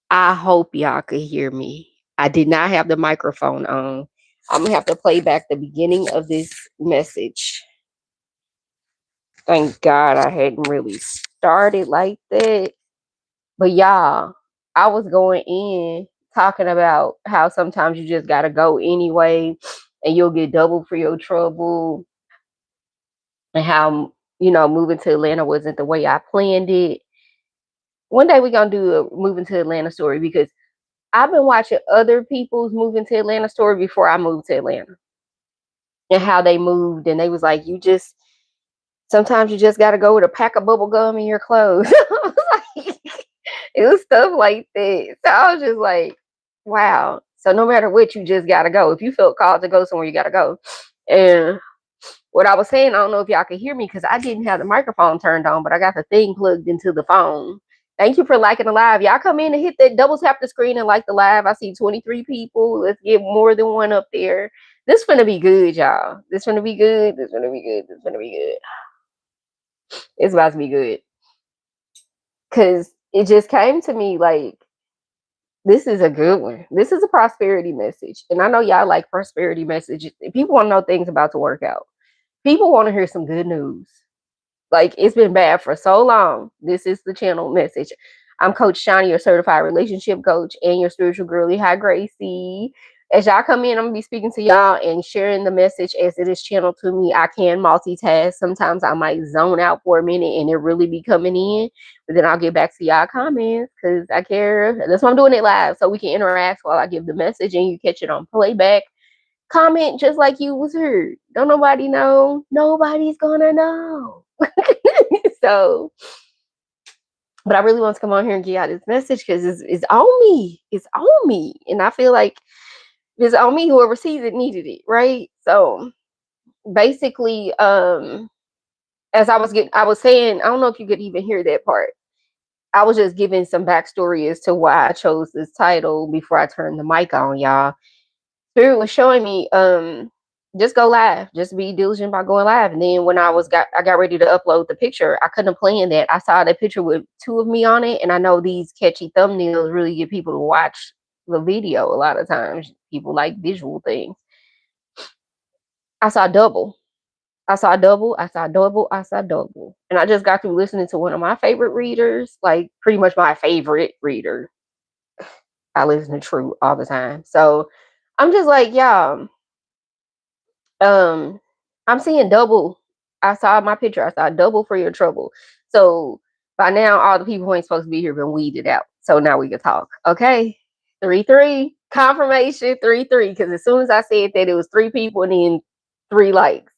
I hope y'all could hear me. I did not have the microphone on. I'm gonna have to play back the beginning of this message. Thank God I hadn't really started like that. But y'all, I was going in talking about how sometimes you just gotta go anyway and you'll get double for your trouble, and how, moving to Atlanta wasn't the way I planned it. One day we're gonna do a moving to Atlanta story, because I've been watching other people's moving to Atlanta story before I moved to Atlanta, and how they moved, and they was like, you just sometimes you just gotta go with a pack of bubble gum in your clothes. Like, it was stuff like that. So I was just like, wow. So no matter what, you just gotta go. If you felt called to go somewhere, you gotta go. And what I was saying, I don't know if y'all could hear me because I didn't have the microphone turned on, but I got the thing plugged into the phone. Thank you for liking the live. Y'all come in and hit that double tap the screen and like the live. I see 23 people. Let's get more than one up there. This finna be good, y'all. This finna be good. This finna be good. This finna be good. It's about to be good. Cause it just came to me like, this is a good one. This is a prosperity message. And I know y'all like prosperity messages. People want to know things about to work out. People want to hear some good news. Like, it's been bad for so long. This is the channel message. I'm Coach Shawnee, your certified relationship coach, and your spiritual girly. Hi, Gracie. As y'all come in, I'm gonna be speaking to y'all and sharing the message as it is channeled to me. I can multitask. Sometimes I might zone out for a minute and it really be coming in, but then I'll get back to y'all comments because I care. That's why I'm doing it live, so we can interact while I give the message and you catch it on playback. Comment just like you was heard. Don't nobody know. Nobody's gonna know. So, but I really want to come on here and get out this message because it's on me. It's on me. And I feel like it's on me. Whoever sees it needed it, right? So basically, as I was saying, I don't know if you could even hear that part. I was just giving some backstory as to why I chose this title before I turned the mic on, y'all. Spirit was showing me, just go live, just be diligent about going live. And then when I got ready to upload the picture, I couldn't plan that. I saw that picture with two of me on it, and I know these catchy thumbnails really get people to watch the video. A lot of times people like visual things. I saw double. I saw double. I saw double. I saw double. And I just got through listening to one of my favorite readers, like pretty much my favorite reader. I listen to True all the time. So I'm just like, yeah, um, I'm seeing double. I saw my picture. I saw double for your trouble. So by now, all the people who ain't supposed to be here been weeded out. So now we can talk. Okay. 3-3. Confirmation 3-3. Because as soon as I said that, it was three people and then 3 likes.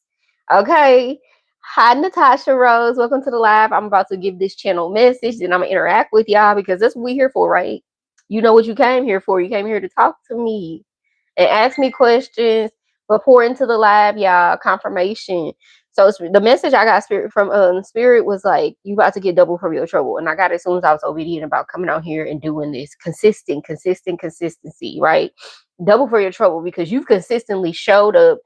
Okay. Hi, Natasha Rose. Welcome to the live. I'm about to give this channel message and I'm going to interact with y'all because that's what we're here for, right? You know what you came here for. You came here to talk to me and ask me questions, report into the lab, y'all. Confirmation. So it's, the message I got spirit from spirit was like, you about to get double from your trouble. And I got it as soon as I was obedient about coming out here and doing this consistency, right? Double for your trouble because you've consistently showed up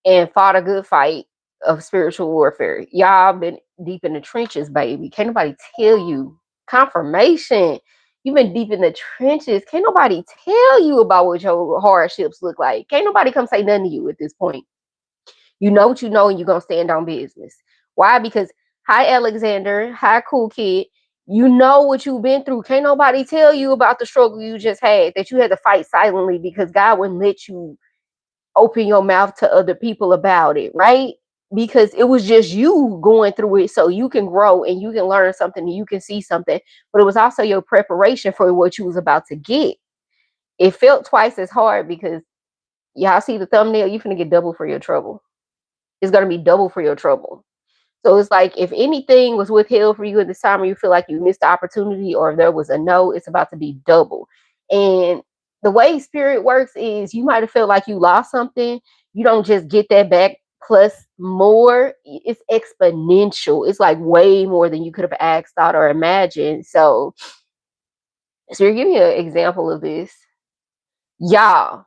and fought a good fight of spiritual warfare. Y'all been deep in the trenches, baby. Can't nobody tell you. Confirmation. You've been deep in the trenches. Can't nobody tell you about what your hardships look like. Can't nobody come say nothing to you at this point. You know what you know, and you're going to stand on business. Why? Because, hi, Alexander. Hi, cool kid. You know what you've been through. Can't nobody tell you about the struggle you just had, that you had to fight silently because God wouldn't let you open your mouth to other people about it, right? Because it was just you going through it so you can grow and you can learn something and you can see something. But it was also your preparation for what you was about to get. It felt twice as hard because y'all see the thumbnail, you're gonna get double for your trouble. It's gonna be double for your trouble. So it's like if anything was withheld for you at this time or you feel like you missed the opportunity or if there was a no, it's about to be double. And the way spirit works is you might have felt like you lost something. You don't just get that back plus more. It's exponential. It's like way more than you could have asked, thought, or imagined. So you're giving you an example of this. Y'all.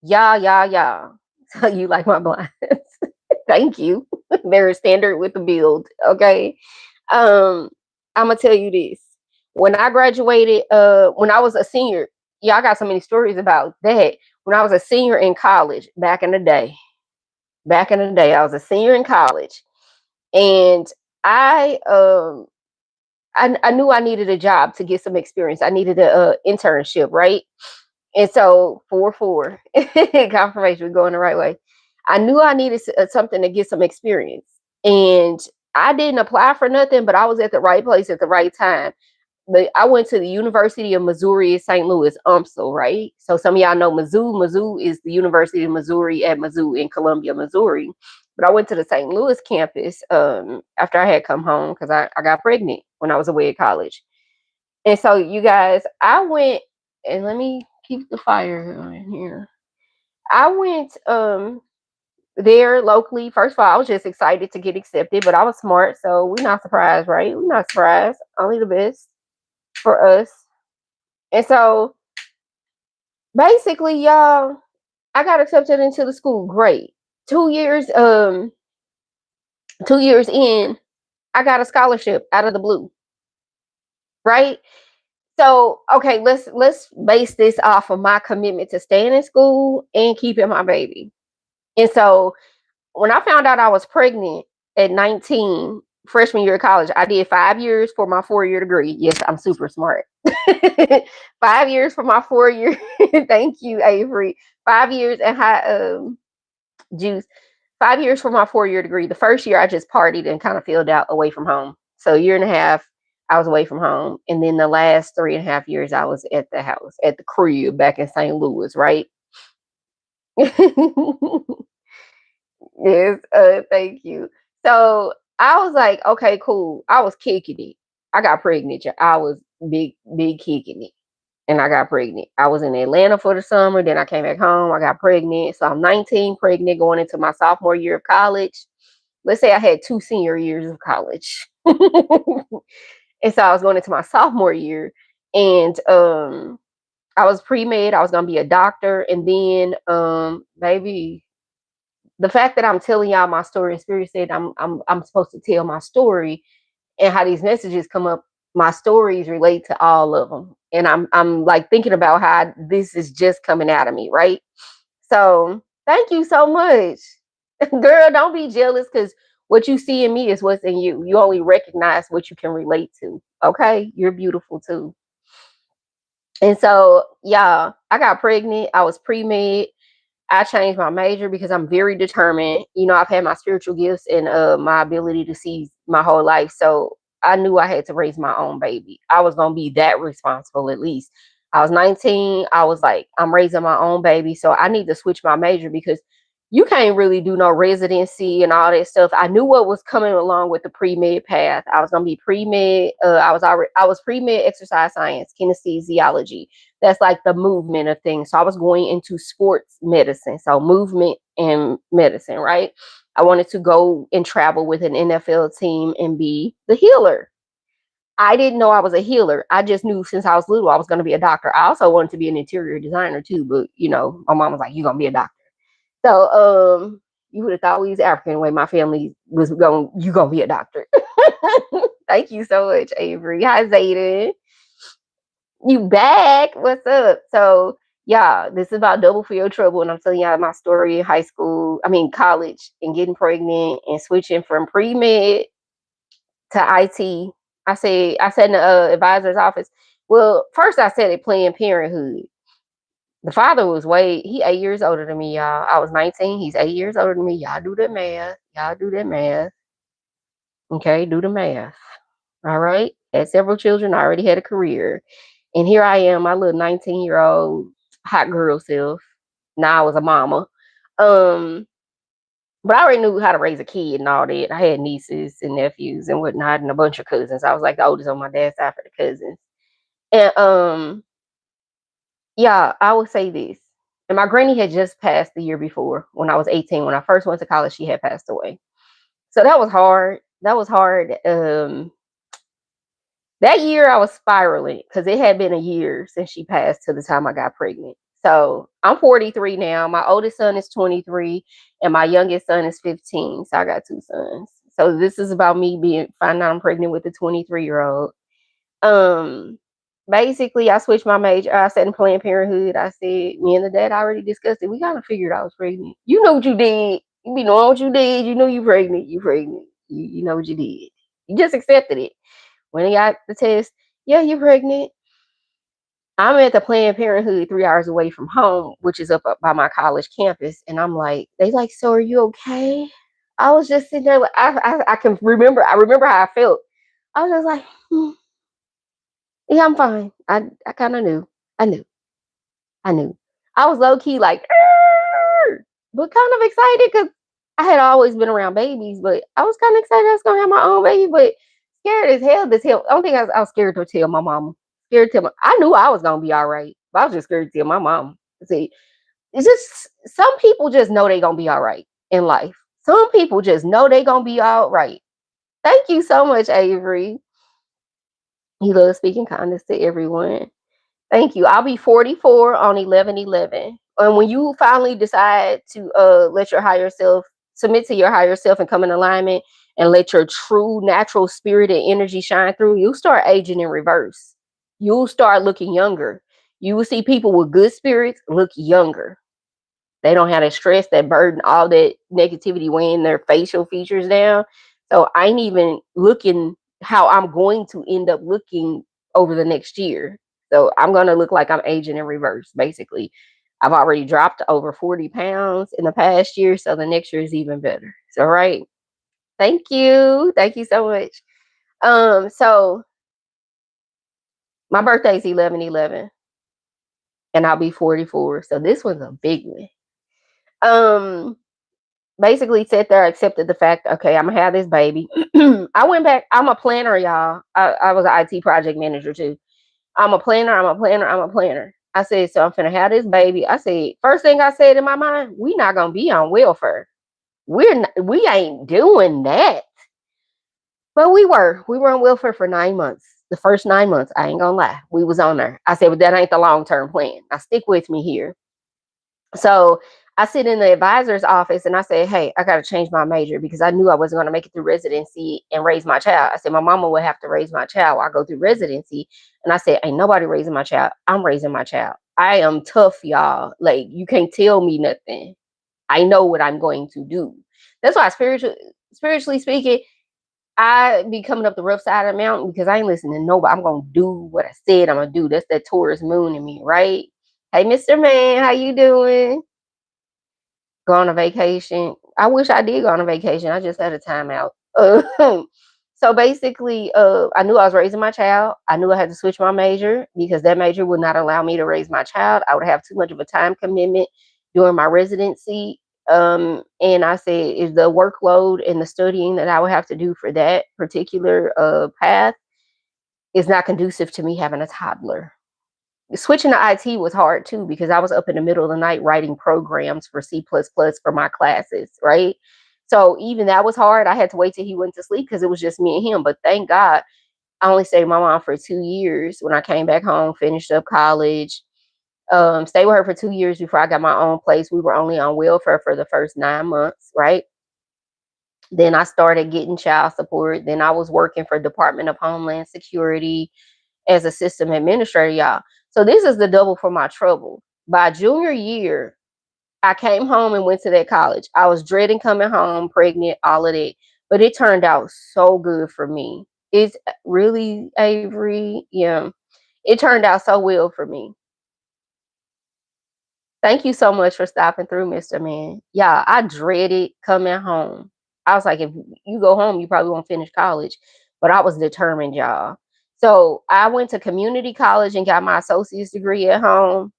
Y'all. So you like my blinds. Thank you. They're standard with the build. Okay. I'm gonna tell you this. When I graduated, when I was a senior, yeah, I got so many stories about that. When I was a senior in college back in the day, I was a senior in college, and I I knew I needed a job to get some experience. I needed a, internship, right? And so 4-4 confirmation, we're going the right way. I knew I needed something to get some experience, and I didn't apply for nothing, but I was at the right place at the right time. But I went to the University of Missouri at St. Louis, UMSL, right? So some of y'all know Mizzou. Mizzou is the University of Missouri at Mizzou in Columbia, Missouri. But I went to the St. Louis campus after I had come home because I got pregnant when I was away at college. And so you guys, I went, and let me keep the fire on here. I went there locally. First of all, I was just excited to get accepted, but I was smart, so we're not surprised, right? We're not surprised. Only the best for us. And so basically, y'all, I got accepted into the school. Great. 2 years, 2 years in, I got a scholarship out of the blue. Right? So, okay, let's base this off of my commitment to staying in school and keeping my baby. And so when I found out I was pregnant at 19, freshman year of college, I did 5 years for my 4-year degree. Yes, I'm super smart. 5 years for my 4 year. Thank you, Avery. 5 years and high juice. 5 years for my 4-year degree. The first year I just partied and kind of filled out away from home. So a year and a half I was away from home. And then the last 3.5 years I was at the house, at the crib back in St. Louis, right? Yes, thank you. So I was like, okay, cool. I was kicking it. I got pregnant. I was big kicking it. And I got pregnant. I was in Atlanta for the summer. Then I came back home. I got pregnant. So I'm 19, pregnant, going into my sophomore year of college. Let's say I had 2 senior years of college. And so I was going into my sophomore year. And I was pre-med. I was gonna be a doctor. And then maybe the fact that I'm telling y'all my story, and Spirit said I'm supposed to tell my story, and how these messages come up, my stories relate to all of them. And I'm like thinking about how this is just coming out of me, right? So thank you so much. Girl, don't be jealous, because what you see in me is what's in you. You only recognize what you can relate to. Okay? You're beautiful too. And so, yeah, I got pregnant. I was pre-med. I changed my major because I'm very determined. You know, I've had my spiritual gifts and my ability to see my whole life. So I knew I had to raise my own baby. I was going to be that responsible at least. I was 19. I was like, I'm raising my own baby. So I need to switch my major because you can't really do no residency and all that stuff. I knew what was coming along with the pre-med path. I was going to be pre-med. I was pre-med exercise science, kinesiology. That's like the movement of things. So I was going into sports medicine, so movement and medicine, right? I wanted to go and travel with an NFL team and be the healer. I didn't know I was a healer. I just knew since I was little I was going to be a doctor. I also wanted to be an interior designer too, but you know, my mom was like, "You're going to be a doctor." So you would have thought we was African way my family was going, "You going to be a doctor." Thank you so much, Avery. Hi, Zayden. You back? What's up? So yeah, this is about double for your trouble, and I'm telling y'all my story in college, and getting pregnant and switching from pre med to IT. I said in the advisor's office. Well, first I said at Planned Parenthood. The father was he 8 years older than me, y'all. I was 19. He's 8 years older than me. Y'all do the math. Y'all do that math. Okay, do the math. All right. Had several children. I already had a career. And here I am, my little 19-year-old hot girl self. Now I was a mama. Um, but I already knew how to raise a kid and all that. I had nieces and nephews and whatnot and a bunch of cousins. I was like the oldest on my dad's side for the cousins. And yeah, I would say this. And my granny had just passed the year before when I was 18. When I first went to college, she had passed away. So that was hard. That was hard. That year I was spiraling because it had been a year since she passed to the time I got pregnant. So I'm 43 now. My oldest son is 23 and my youngest son is 15. So I got two sons. So this is about me finding out I'm pregnant with a 23-year-old. Um, Basically, I switched my major. I said in Planned Parenthood. I said me and the dad already discussed it. We kind of figured I was pregnant. You know what you did. You be knowing what you did. You know you pregnant. You pregnant. You know what you did. You just accepted it. When they got the test, yeah, you're pregnant. I'm at the Planned Parenthood 3 hours away from home, which is up by my college campus. And I'm like, they like, so are you okay? I was just sitting there, like, I can remember, I remember how I felt. I was just like, yeah, I'm fine. I kind of knew. I knew. I knew. I was low key like, "Arr!" But kind of excited because I had always been around babies, but I was kind of excited I was gonna have my own baby, but scared as hell. This hell, I don't think I was scared to tell my mama. Scared to tell I knew I was gonna be all right, but I was just scared to tell my mom. See, it's just some people just know they gonna be all right in life. Some people just know they gonna be all right. Thank you so much, Avery. He loves speaking kindness to everyone. Thank you. I'll be 44 on 11/11. And when you finally decide to let your higher self submit to your higher self and come in alignment and let your true natural spirit and energy shine through, you'll start aging in reverse. You'll start looking younger. You will see people with good spirits look younger. They don't have that stress, that burden, all that negativity weighing their facial features down. So I ain't even looking how I'm going to end up looking over the next year. So I'm going to look like I'm aging in reverse, basically. I've already dropped over 40 pounds in the past year. So the next year is even better. So, right. Thank you. Thank you so much. So my birthday is 11/11 and I'll be 44. So this one's a big one. Basically sat there, accepted the fact, okay, I'm gonna have this baby. I went back, I'm a planner, y'all. I was an IT project manager too. I'm a planner, I'm a planner, I'm a planner. I said, so I'm finna have this baby. I said, first thing I said in my mind, we not gonna be on welfare. We ain't doing that. But we were on welfare for 9 months. The first 9 months, I ain't gonna lie, we was on there. I said, but that ain't the long-term plan. Now stick with me here. So I sit in the advisor's office and I say, hey, I got to change my major because I knew I wasn't going to make it through residency and raise my child. I said, my mama would have to raise my child while I go through residency. And I said, ain't nobody raising my child. I'm raising my child. I am tough, y'all. Like, you can't tell me nothing. I know what I'm going to do. That's why spiritually speaking, I be coming up the rough side of the mountain because I ain't listening to nobody. I'm going to do what I said I'm going to do. That's that Taurus moon in me, right? Hey, Mr. Man, how you doing? Go on a vacation. I wish I did go on a vacation. I just had a timeout. So basically, I knew I was raising my child. I knew I had to switch my major because that major would not allow me to raise my child. I would have too much of a time commitment during my residency. And I said, is the workload and the studying that I would have to do for that particular path is not conducive to me having a toddler. Switching to IT was hard too because I was up in the middle of the night writing programs for C++ for my classes, right? So even that was hard. I had to wait till he went to sleep because it was just me and him. But thank God I only stayed with my mom for 2 years. When I came back home, finished up college, stayed with her for 2 years before I got my own place. We were only on welfare for the first 9 months, right? Then I started getting child support. Then I was working for Department of Homeland Security as a system administrator, y'all. So this is the double for my trouble. By junior year, I came home and went to that college. I was dreading coming home, pregnant, all of that. But it turned out so good for me. It's really, Avery, yeah. It turned out so well for me. Thank you so much for stopping through, Mr. Man. Yeah, I dreaded coming home. I was like, if you go home, you probably won't finish college. But I was determined, y'all. So I went to community college and got my associate's degree at home.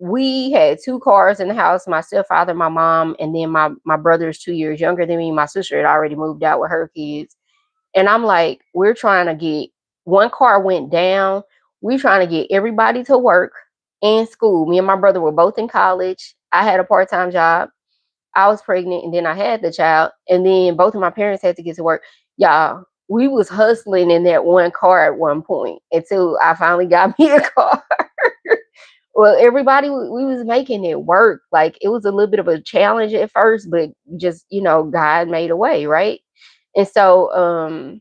We had 2 cars in the house, my stepfather, my mom, and then my brother's 2 years younger than me. My sister had already moved out with her kids. And I'm like, we're trying to get one car went down. We're trying to get everybody to work and school. Me and my brother were both in college. I had a part-time job. I was pregnant and then I had the child. And then both of my parents had to get to work. Y'all, we was hustling in that one car at one point until I finally got me a car. Well, everybody, we was making it work. Like it was a little bit of a challenge at first, but just, God made a way, right? And so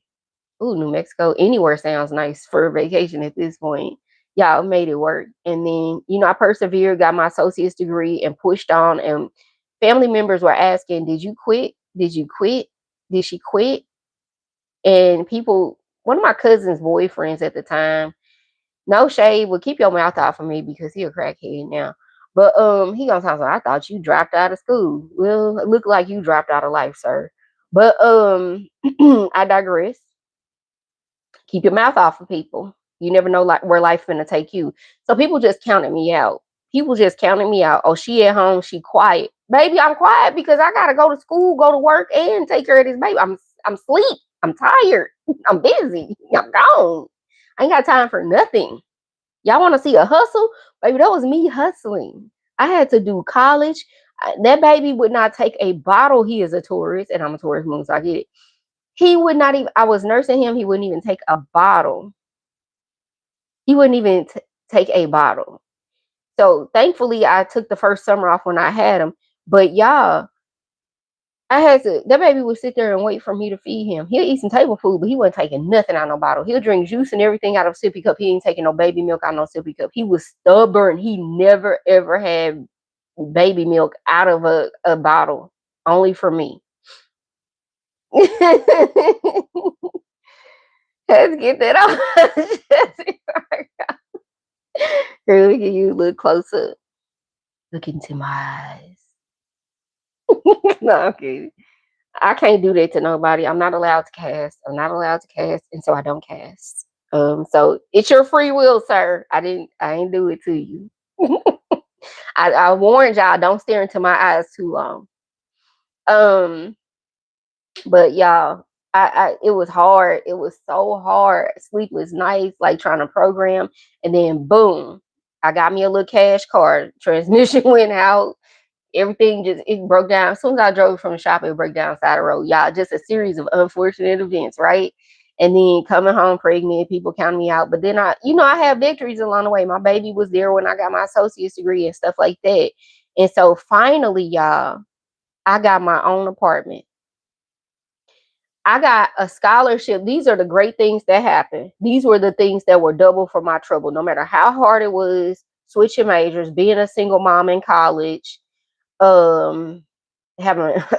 Ooh, New Mexico, anywhere sounds nice for a vacation at this point. Y'all made it work. And then, I persevered, got my associate's degree and pushed on. And family members were asking, did you quit? Did you quit? Did she quit? And one of my cousin's boyfriends at the time, no shade, would keep your mouth out for me because he a crackhead now. But he gonna talk. I thought you dropped out of school. Well, it looked like you dropped out of life, sir. But I digress. Keep your mouth off of people. You never know where life's gonna take you. So people just counted me out. People just counted me out. Oh, she at home, she quiet. Baby, I'm quiet because I gotta go to school, go to work, and take care of this baby. I'm asleep. I'm tired. I'm busy. I'm gone. I ain't got time for nothing. Y'all want to see a hustle? Baby, that was me hustling. I had to do college. That baby would not take a bottle. He is a tourist, and I'm a tourist mom, so I get it. He would not even, I was nursing him. He wouldn't even take a bottle. He wouldn't even take a bottle. So thankfully, I took the first summer off when I had him. But y'all, that baby would sit there and wait for me to feed him. He'll eat some table food, but he wasn't taking nothing out of no bottle. He'll drink juice and everything out of a sippy cup. He ain't taking no baby milk out of no sippy cup. He was stubborn. He never, ever had baby milk out of a bottle, only for me. Let's get that off. Girl, look at you, look closer. Look into my eyes. No, I'm kidding. I can't do that to nobody. I'm not allowed to cast. I'm not allowed to cast, and so I don't cast. So it's your free will, sir. I ain't do it to you. I warned y'all, don't stare into my eyes too long. But y'all, it was hard. It was so hard. Sleepless nights, like trying to program, and then boom, I got me a little cash card. Transmission went out. Everything it broke down. As soon as I drove from the shop, it broke down side of the road. Y'all, just a series of unfortunate events, right? And then coming home pregnant, people counted me out. But then I had victories along the way. My baby was there when I got my associate's degree and stuff like that. And so finally, y'all, I got my own apartment. I got a scholarship. These are the great things that happened. These were the things that were double for my trouble. No matter how hard it was, switching majors, being a single mom in college, having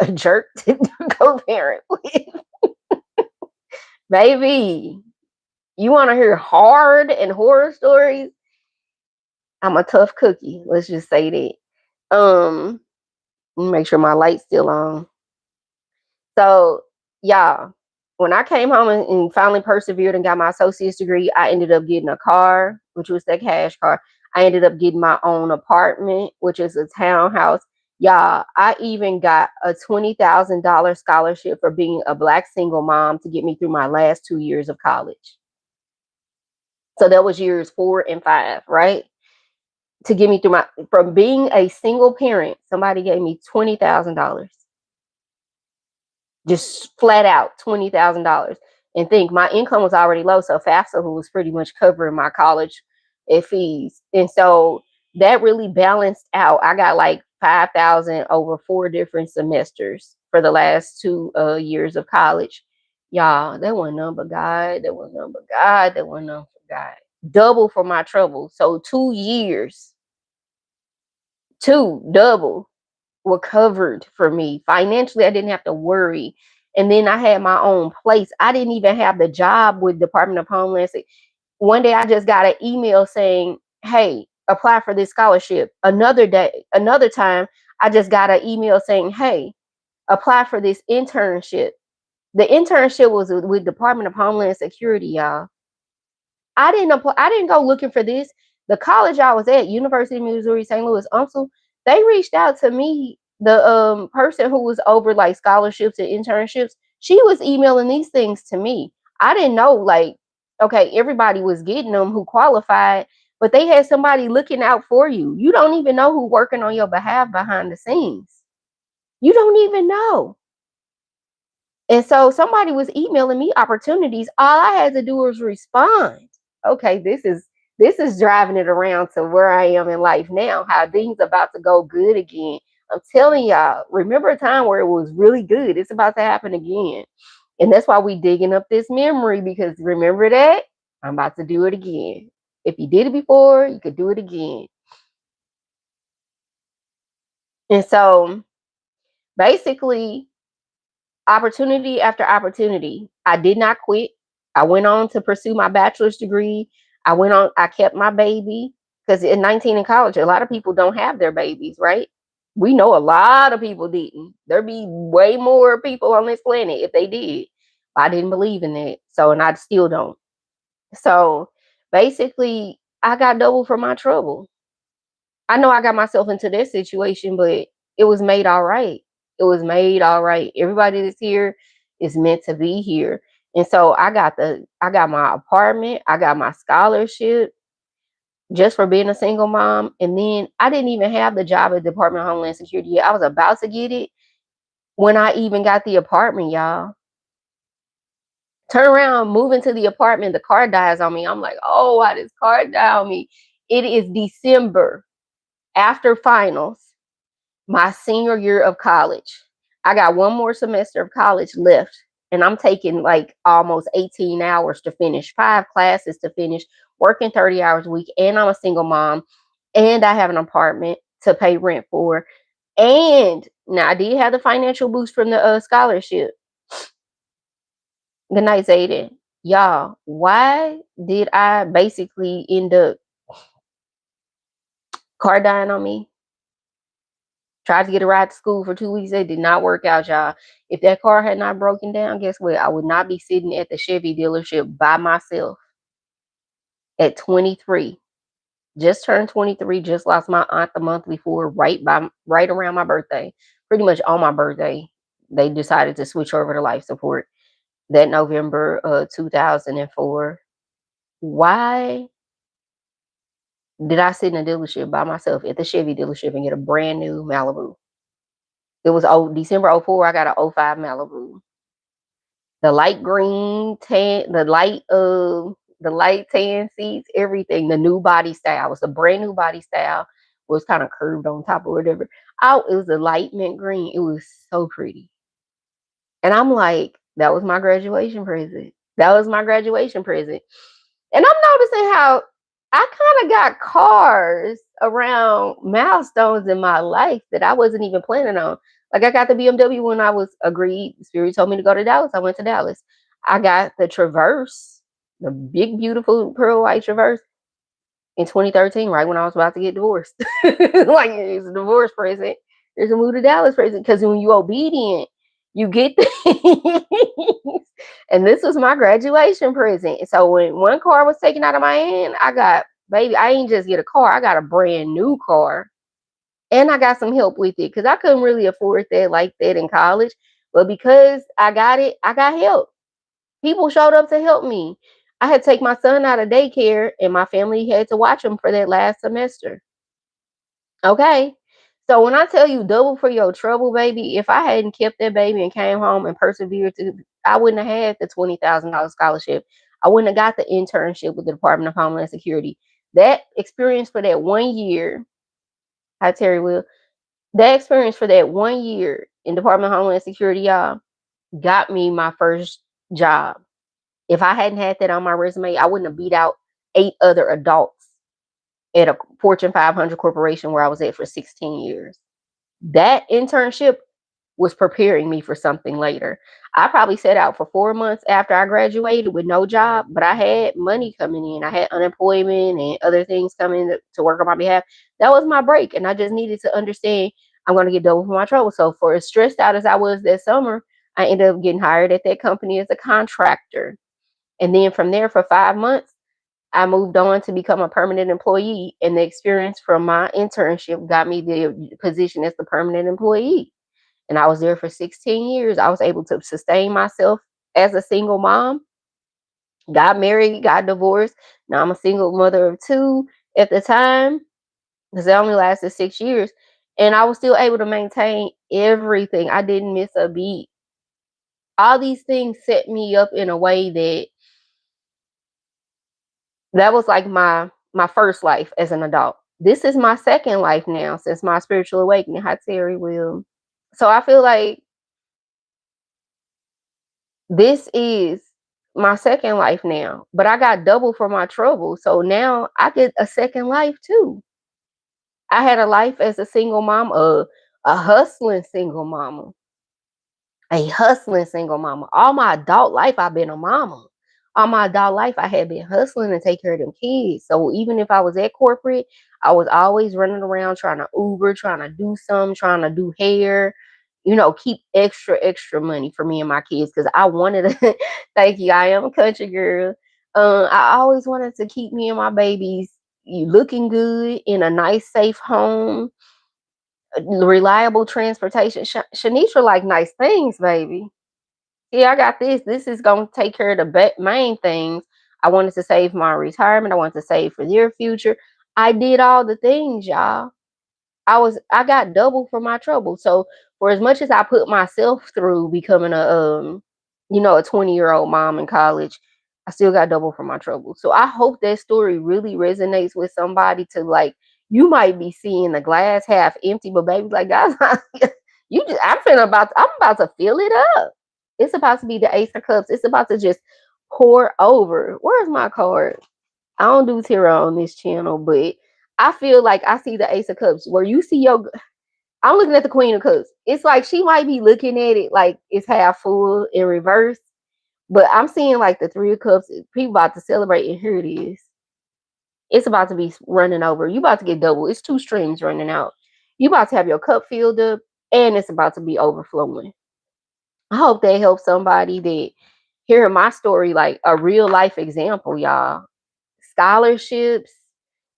a jerk to co-parent with. Baby, you want to hear hard and horror stories? I'm a tough cookie. Let's just say that. Make sure my light's still on. So, y'all, when I came home and finally persevered and got my associate's degree, I ended up getting a car, which was the cash car. I ended up getting my own apartment, which is a townhouse. Y'all, I even got a $20,000 scholarship for being a Black single mom to get me through my last 2 years of college. So that was years 4 and 5, right? To get me through from being a single parent, somebody gave me $20,000. Just flat out $20,000. And think my income was already low, so FAFSA was pretty much covering my college fees, and so that really balanced out. I got like 5,000 over 4 different semesters for the last 2 years of college. Y'all, that wasn't none but God. That wasn't none but God. That wasn't none but God. Double for my trouble. So 2 years, double were covered for me financially. I didn't have to worry. And then I had my own place. I didn't even have the job with Department of Homeland Security. One day I just got an email saying, hey, apply for this scholarship. Another time I just got an email saying, hey, apply for this internship. The internship was with Department of Homeland Security, y'all. I didn't go looking for this. The college I was at, University of Missouri St. Louis, they reached out to me. The person who was over like scholarships and internships, she was emailing these things to me. I didn't know, like, okay, everybody was getting them who qualified, but they had somebody looking out for you. You don't even know who working on your behalf behind the scenes. You don't even know. And so somebody was emailing me opportunities. All I had to do was respond. Okay, this is driving it around to where I am in life now, how things about to go good again. I'm telling y'all, remember a time where it was really good. It's about to happen again. And that's why we digging up this memory, because remember that I'm about to do it again. If you did it before, you could do it again. And so basically, opportunity after opportunity, I did not quit. I went on to pursue my bachelor's degree. I kept my baby, because at 19 in college, a lot of people don't have their babies, right? We know a lot of people didn't. There'd be way more people on this planet if they did. I didn't believe in that. So, and I still don't. So basically, I got double for my trouble. I know I got myself into this situation, but it was made all right. It was made all right. Everybody that's here is meant to be here. And so I got my apartment, I got my scholarship just for being a single mom. And then I didn't even have the job at Department of Homeland Security yet. I was about to get it when I even got the apartment, y'all. Turn around, move into the apartment, the car dies on me. I'm like, oh, why this car die on me? It is December after finals, my senior year of college. I got one more semester of college left, and I'm taking like almost 18 hours to finish, 5 classes to finish, working 30 hours a week, and I'm a single mom, and I have an apartment to pay rent for. And now I did have the financial boost from the scholarship. Good night, Zayden. Y'all, why did I basically end up car dying on me? Tried to get a ride to school for 2 weeks. It did not work out, y'all. If that car had not broken down, guess what? I would not be sitting at the Chevy dealership by myself at 23. Just turned 23. Just lost my aunt the month before, right around my birthday. Pretty much on my birthday, they decided to switch over to life support. That November 2004. Why did I sit in a dealership by myself at the Chevy dealership and get a brand new Malibu? It was December 04. I got an 05 Malibu. The light green tan, the light tan seats, everything. The new body style. It was a brand new body style. It was kind of curved on top or whatever. Oh, it was a light mint green. It was so pretty. And I'm like, that was my graduation present. That was my graduation present. And I'm noticing how I kind of got cars around milestones in my life that I wasn't even planning on. Like I got the BMW when I was agreed. Spirit told me to go to Dallas. I went to Dallas. I got the Traverse, the big, beautiful pearl white Traverse in 2013, right when I was about to get divorced. Like it's a divorce present. There's a move to Dallas present, because when you obedient, you get things. And this was my graduation present. So when one car was taken out of my hand, I ain't just get a car. I got a brand new car. And I got some help with it, because I couldn't really afford that like that in college. But because I got it, I got help. People showed up to help me. I had to take my son out of daycare, and my family had to watch him for that last semester. Okay. So when I tell you double for your trouble, baby, if I hadn't kept that baby and came home and persevered, I wouldn't have had the $20,000 scholarship. I wouldn't have got the internship with the Department of Homeland Security. That experience for that 1 year, hi Terry Will, that experience for that 1 year in Department of Homeland Security, y'all, got me my first job. If I hadn't had that on my resume, I wouldn't have beat out 8 other adults at a Fortune 500 corporation where I was at for 16 years. That internship was preparing me for something later. I probably set out for 4 months after I graduated with no job, but I had money coming in. I had unemployment and other things coming to work on my behalf. That was my break. And I just needed to understand I'm going to get double for my trouble. So for as stressed out as I was that summer, I ended up getting hired at that company as a contractor. And then from there for 5 months, I moved on to become a permanent employee, and the experience from my internship got me the position as the permanent employee. And I was there for 16 years. I was able to sustain myself as a single mom, got married, got divorced. Now I'm a single mother of two at the time, because it only lasted 6 years. And I was still able to maintain everything. I didn't miss a beat. All these things set me up in a way that was like my first life as an adult. This is my second life now since my spiritual awakening. Hi Terry Will. So I feel like This is my second life now, but I got double for my trouble. So now I get a second life too. I had a life as a single mom, a hustling single mama, a hustling single mama. All my adult life, I've been a mama. All my adult life, I had been hustling to take care of them kids. So even if I was at corporate, I was always running around trying to Uber, trying to do something, trying to do hair, keep extra money for me and my kids because I wanted to. Thank you. I am a country girl. I always wanted to keep me and my babies looking good in a nice, safe home, reliable transportation. Shanisha like nice things, baby. Yeah, I got this. This is gonna take care of the main things. I wanted to save my retirement. I wanted to save for their future. I did all the things, y'all. I got double for my trouble. So for as much as I put myself through becoming a 20-year-old mom in college, I still got double for my trouble. So I hope that story really resonates with somebody to like, you might be seeing the glass half empty, but baby, like guys, I'm about to fill it up. It's about to be the Ace of Cups. It's about to just pour over. Where's my card? I don't do tarot on this channel, but I feel like I see the Ace of Cups where you see I'm looking at the Queen of Cups. It's like she might be looking at it like it's half full in reverse, but I'm seeing like the Three of Cups. People about to celebrate, and here it is. It's about to be running over. You about to get double. It's two streams running out. You about to have your cup filled up, and it's about to be overflowing. I hope that helps somebody that hearing my story, like a real life example, y'all. Scholarships,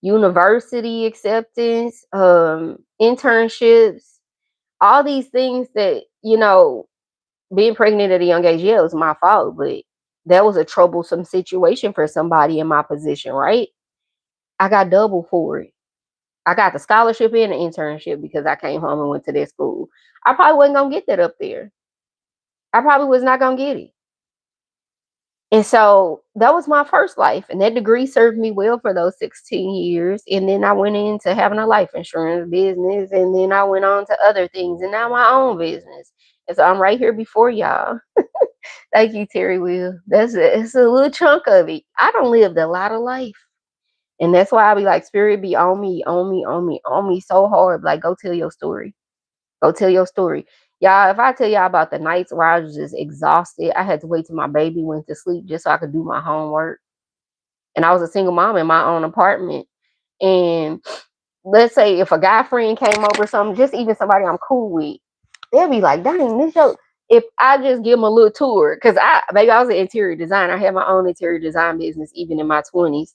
university acceptance, internships, all these things that, being pregnant at a young age, yeah, it was my fault, but that was a troublesome situation for somebody in my position, right? I got double for it. I got the scholarship and the internship because I came home and went to that school. I probably wasn't going to get that up there. I probably was not going to get it. And so that was my first life. And that degree served me well for those 16 years. And then I went into having a life insurance business. And then I went on to other things and now my own business. And so I'm right here before y'all. Thank you, Terry Will. It's a little chunk of it. I don't lived a lot of life. And that's why I be like, spirit be on me, on me, on me, on me so hard. Like, go tell your story. Go tell your story. Y'all, if I tell y'all about the nights where I was just exhausted, I had to wait till my baby went to sleep just so I could do my homework. And I was a single mom in my own apartment. And let's say if a guy friend came over or something, just even somebody I'm cool with, they'll be like, dang, this show. If I just give them a little tour, because I was an interior designer. I had my own interior design business even in my 20s.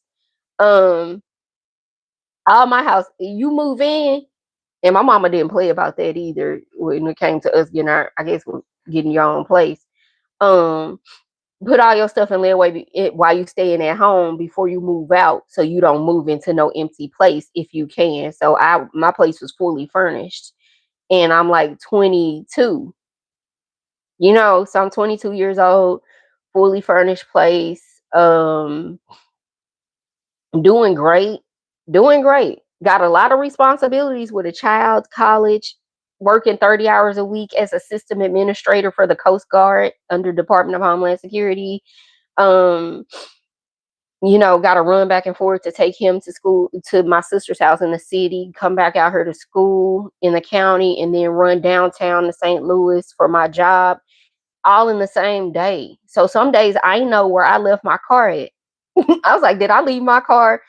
All my house, you move in, and my mama didn't play about that either when it came to us getting getting your own place. Um, put all your stuff in layaway while you staying at home before you move out, so you don't move into no empty place if you can. So my place was fully furnished, and I'm like 22. So I'm 22 years old, fully furnished place. Doing great, doing great. Got a lot of responsibilities with a child, college, working 30 hours a week as a system administrator for the Coast Guard under Department of Homeland Security. Um, got to run back and forth to take him to school, to my sister's house in the city, come back out here to school in the county, and then run downtown to St. Louis for my job, all in the same day. So some days I know where I left my car at. I was like, did I leave my car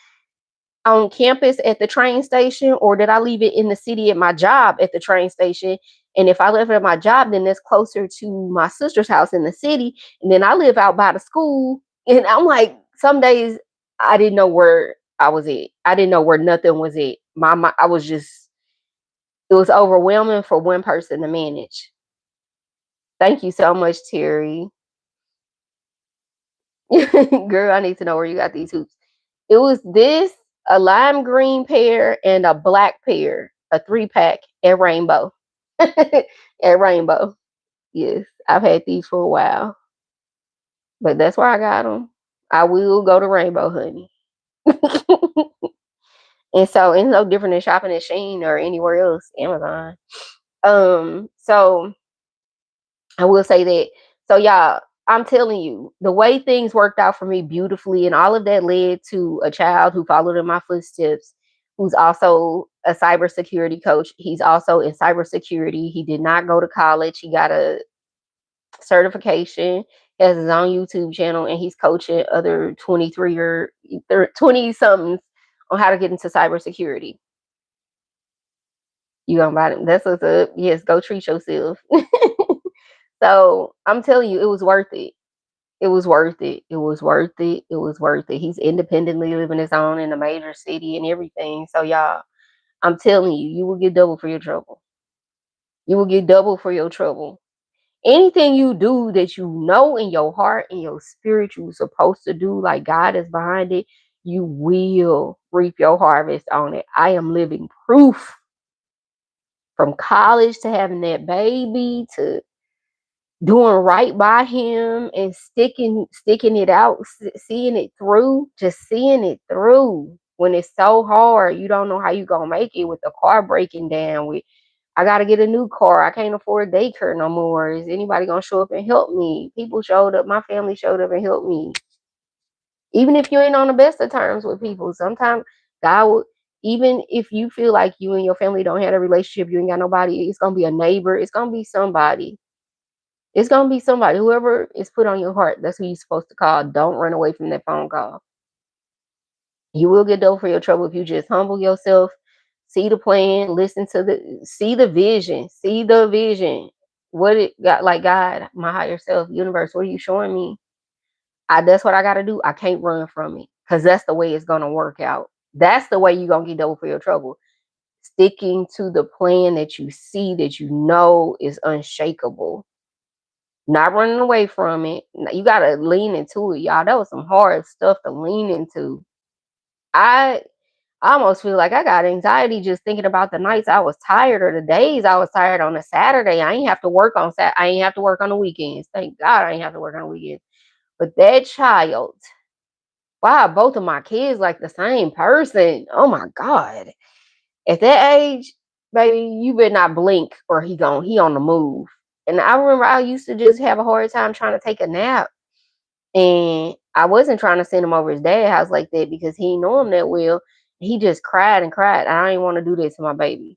on campus at the train station, or did I leave it in the city at my job at the train station? And if I left it at my job, then that's closer to my sister's house in the city. And then I live out by the school. And I'm like, some days I didn't know where I was at. I didn't know where nothing was at. I was just, it was overwhelming for one person to manage. Thank you so much, Terry. Girl, I need to know where you got these hoops. It was this, a lime green pear, and a black pear, a 3-pack at Rainbow. At Rainbow. Yes, I've had these for a while. But that's where I got them. I will go to Rainbow, honey. And so it's no different than shopping at Shein or anywhere else, Amazon. So I will say that. So y'all, I'm telling you, the way things worked out for me beautifully, and all of that led to a child who followed in my footsteps, who's also a cybersecurity coach. He's also in cybersecurity. He did not go to college. He got a certification. He has his own YouTube channel, and he's coaching other 23 or 20 somethings on how to get into cybersecurity. You gonna buy them? That's what's up. Yes, go treat yourself. So I'm telling you, it was worth it. It was worth it. It was worth it. It was worth it. He's independently living his own in a major city and everything. So y'all, I'm telling you, you will get double for your trouble. You will get double for your trouble. Anything you do that you know in your heart and your spirit you're supposed to do, like God is behind it, you will reap your harvest on it. I am living proof. From college to having that baby to doing right by him and sticking it out, seeing it through, just seeing it through. When it's so hard, you don't know how you gonna make it with the car breaking down. With I gotta get a new car. I can't afford daycare no more. Is anybody gonna show up and help me? People showed up. My family showed up and helped me. Even if you ain't on the best of terms with people, sometimes God will. Even if you feel like you and your family don't have a relationship, you ain't got nobody. It's gonna be a neighbor. It's gonna be somebody. It's gonna be somebody. Whoever is put on your heart, that's who you're supposed to call. Don't run away from that phone call. You will get double for your trouble if you just humble yourself, see the plan, listen to see the vision, see the vision. What it got, like, God, my higher self, universe, what are you showing me? That's what I gotta do. I can't run from it. Cause that's the way it's gonna work out. That's the way you're gonna get double for your trouble. Sticking to the plan that you see, that you know is unshakable. Not running away from it. You gotta lean into it, y'all. That was some hard stuff to lean into. I almost feel like I got anxiety just thinking about the nights I was tired, or the days I was tired on a Saturday. I ain't have to work on I ain't have to work on the weekends. Thank God I ain't have to work on the weekends. But that child, wow, both of my kids like the same person. Oh my God. At that age, baby, you better not blink or he on the move. And I remember I used to just have a hard time trying to take a nap. And I wasn't trying to send him over his dad's house like that because he didn't know him that well. He just cried and cried. I didn't want to do this to my baby.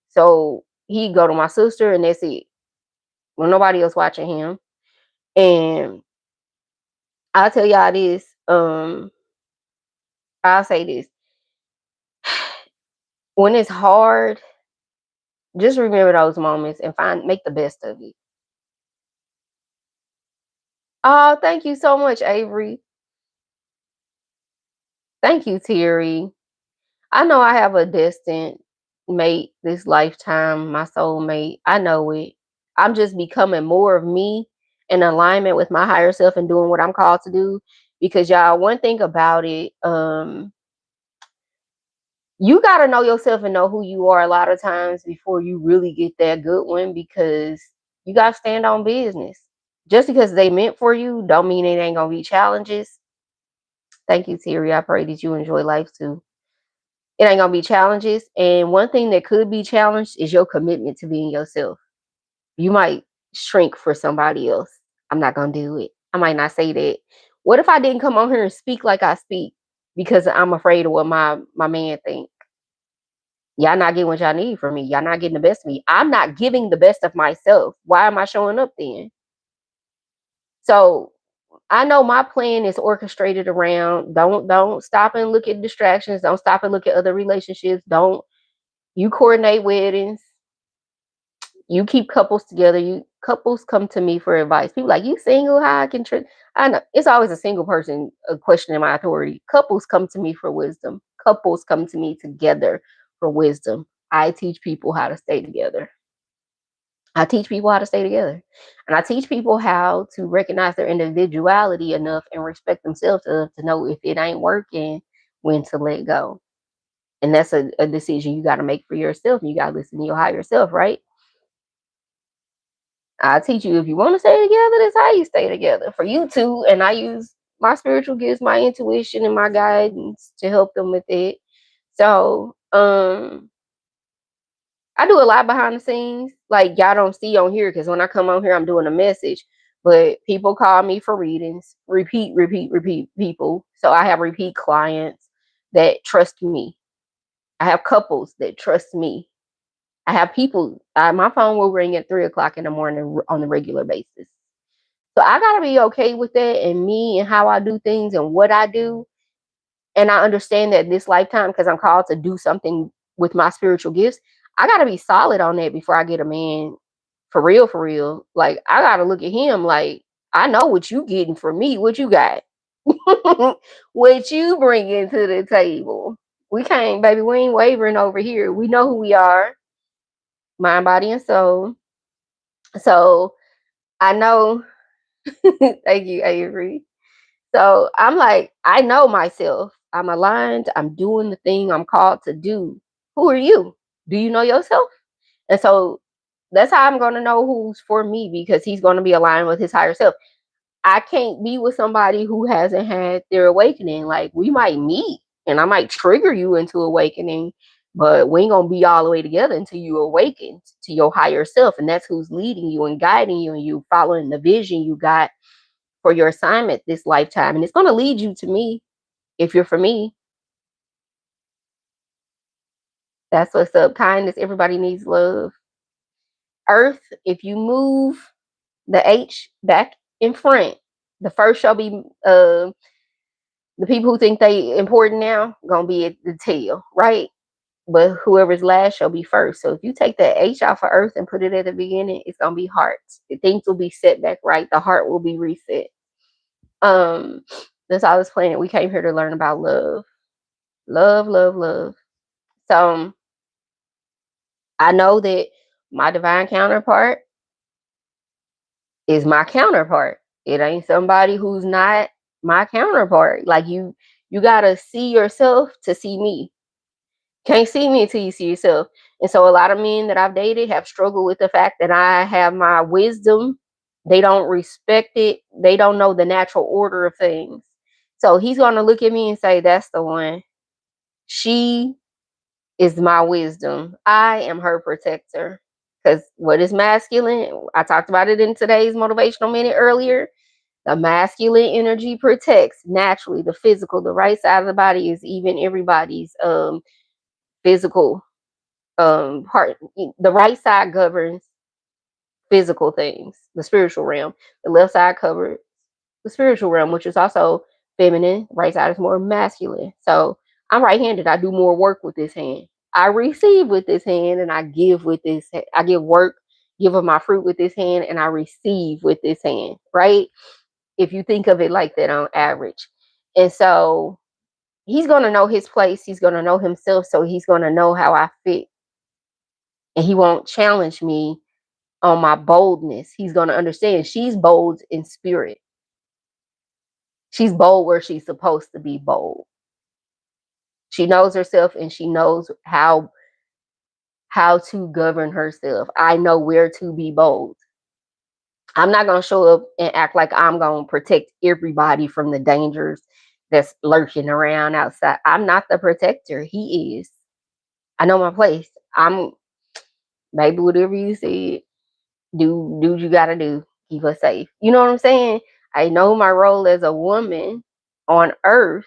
So he'd go to my sister and that's it. Well, nobody else watching him. And I'll tell y'all this. I'll say this. When it's hard, just remember those moments and make the best of it. Oh, thank you so much, Avery. Thank you, Terry. I know I have a destined mate this lifetime, my soulmate. I know it. I'm just becoming more of me in alignment with my higher self and doing what I'm called to do. Because y'all, one thing about it, you gotta know yourself and know who you are a lot of times before you really get that good one, because you gotta stand on business. Just because they meant for you don't mean it ain't gonna be challenges. Thank you, Terry. I pray that you enjoy life too. It ain't gonna be challenges. And one thing that could be challenged is your commitment to being yourself. You might shrink for somebody else. I'm not gonna do it. I might not say that. What if I didn't come on here and speak like I speak because I'm afraid of what my man think? Y'all not getting what y'all need from me. Y'all not getting the best of me. I'm not giving the best of myself. Why am I showing up then? So I know my plan is orchestrated around don't stop and look at distractions. Don't stop and look at other relationships. Don't You coordinate weddings. You keep couples together. You couples come to me for advice. People like, you single? How I can I know it's always a single person questioning my authority. Couples come to me for wisdom. Couples come to me together for wisdom. I teach people how to stay together. I teach people how to stay together. And I teach people how to recognize their individuality enough and respect themselves enough to know if it ain't working, when to let go. And that's a decision you got to make for yourself. You got to listen to your higher self, right? I teach you, if you want to stay together, that's how you stay together for you two. And I use my spiritual gifts, my intuition, and my guidance to help them with it. So, I do a lot behind the scenes, like y'all don't see on here, because when I come on here, I'm doing a message. But people call me for readings, repeat people. So I have repeat clients that trust me. I have couples that trust me. I have people, my phone will ring at 3 o'clock in the morning on a regular basis. So I got to be okay with that, and me and how I do things and what I do. And I understand that this lifetime, because I'm called to do something with my spiritual gifts, I got to be solid on that before I get a man for real, for real. Like, I got to look at him like, I know what you getting from me. What you got? What you bringing to the table? We can't, baby, we ain't wavering over here. We know who we are, mind, body, and soul. So I know, thank you, Avery. So I'm like, I know myself. I'm aligned. I'm doing the thing I'm called to do. Who are you? Do you know yourself? And so that's how I'm going to know who's for me, because he's going to be aligned with his higher self. I can't be with somebody who hasn't had their awakening. Like, we might meet and I might trigger you into awakening, but we ain't going to be all the way together until you awaken to your higher self. And that's who's leading you and guiding you, and you following the vision you got for your assignment this lifetime. And it's going to lead you to me if you're for me. That's what's up. Kindness. Everybody needs love. Earth, if you move the H back in front, the first shall be the people who think they important now gonna be at the tail, right? But whoever's last shall be first. So if you take that H out for Earth and put it at the beginning, it's gonna be hearts. Things will be set back right. The heart will be reset. Um, that's all this planet. We came here to learn about love. Love, love, love. So I know that my divine counterpart is my counterpart. It ain't somebody who's not my counterpart. Like, you gotta see yourself to see me. Can't see me until you see yourself. And so a lot of men that I've dated have struggled with the fact that I have my wisdom. They don't respect it. They don't know the natural order of things. So he's gonna look at me and say, that's the one. She is my wisdom. I am her protector. Because what is masculine? I talked about it in today's motivational minute earlier. The masculine energy protects naturally the physical. The right side of the body is even everybody's physical part. The right side governs physical things, the spiritual realm. The left side covers the spiritual realm, which is also feminine. Right side is more masculine. So I'm right-handed. I do more work with this hand. I receive with this hand, and I give with this. I give work, give of my fruit with this hand, and I receive with this hand. Right? If you think of it like that on average. And so he's going to know his place. He's going to know himself. So he's going to know how I fit. And he won't challenge me on my boldness. He's going to understand she's bold in spirit. She's bold where she's supposed to be bold. She knows herself, and she knows how to govern herself. I know where to be bold. I'm not going to show up and act like I'm going to protect everybody from the dangers that's lurking around outside. I'm not the protector. He is. I know my place. I'm, maybe whatever you said, do you gotta do. Keep us safe. You know what I'm saying? I know my role as a woman on earth.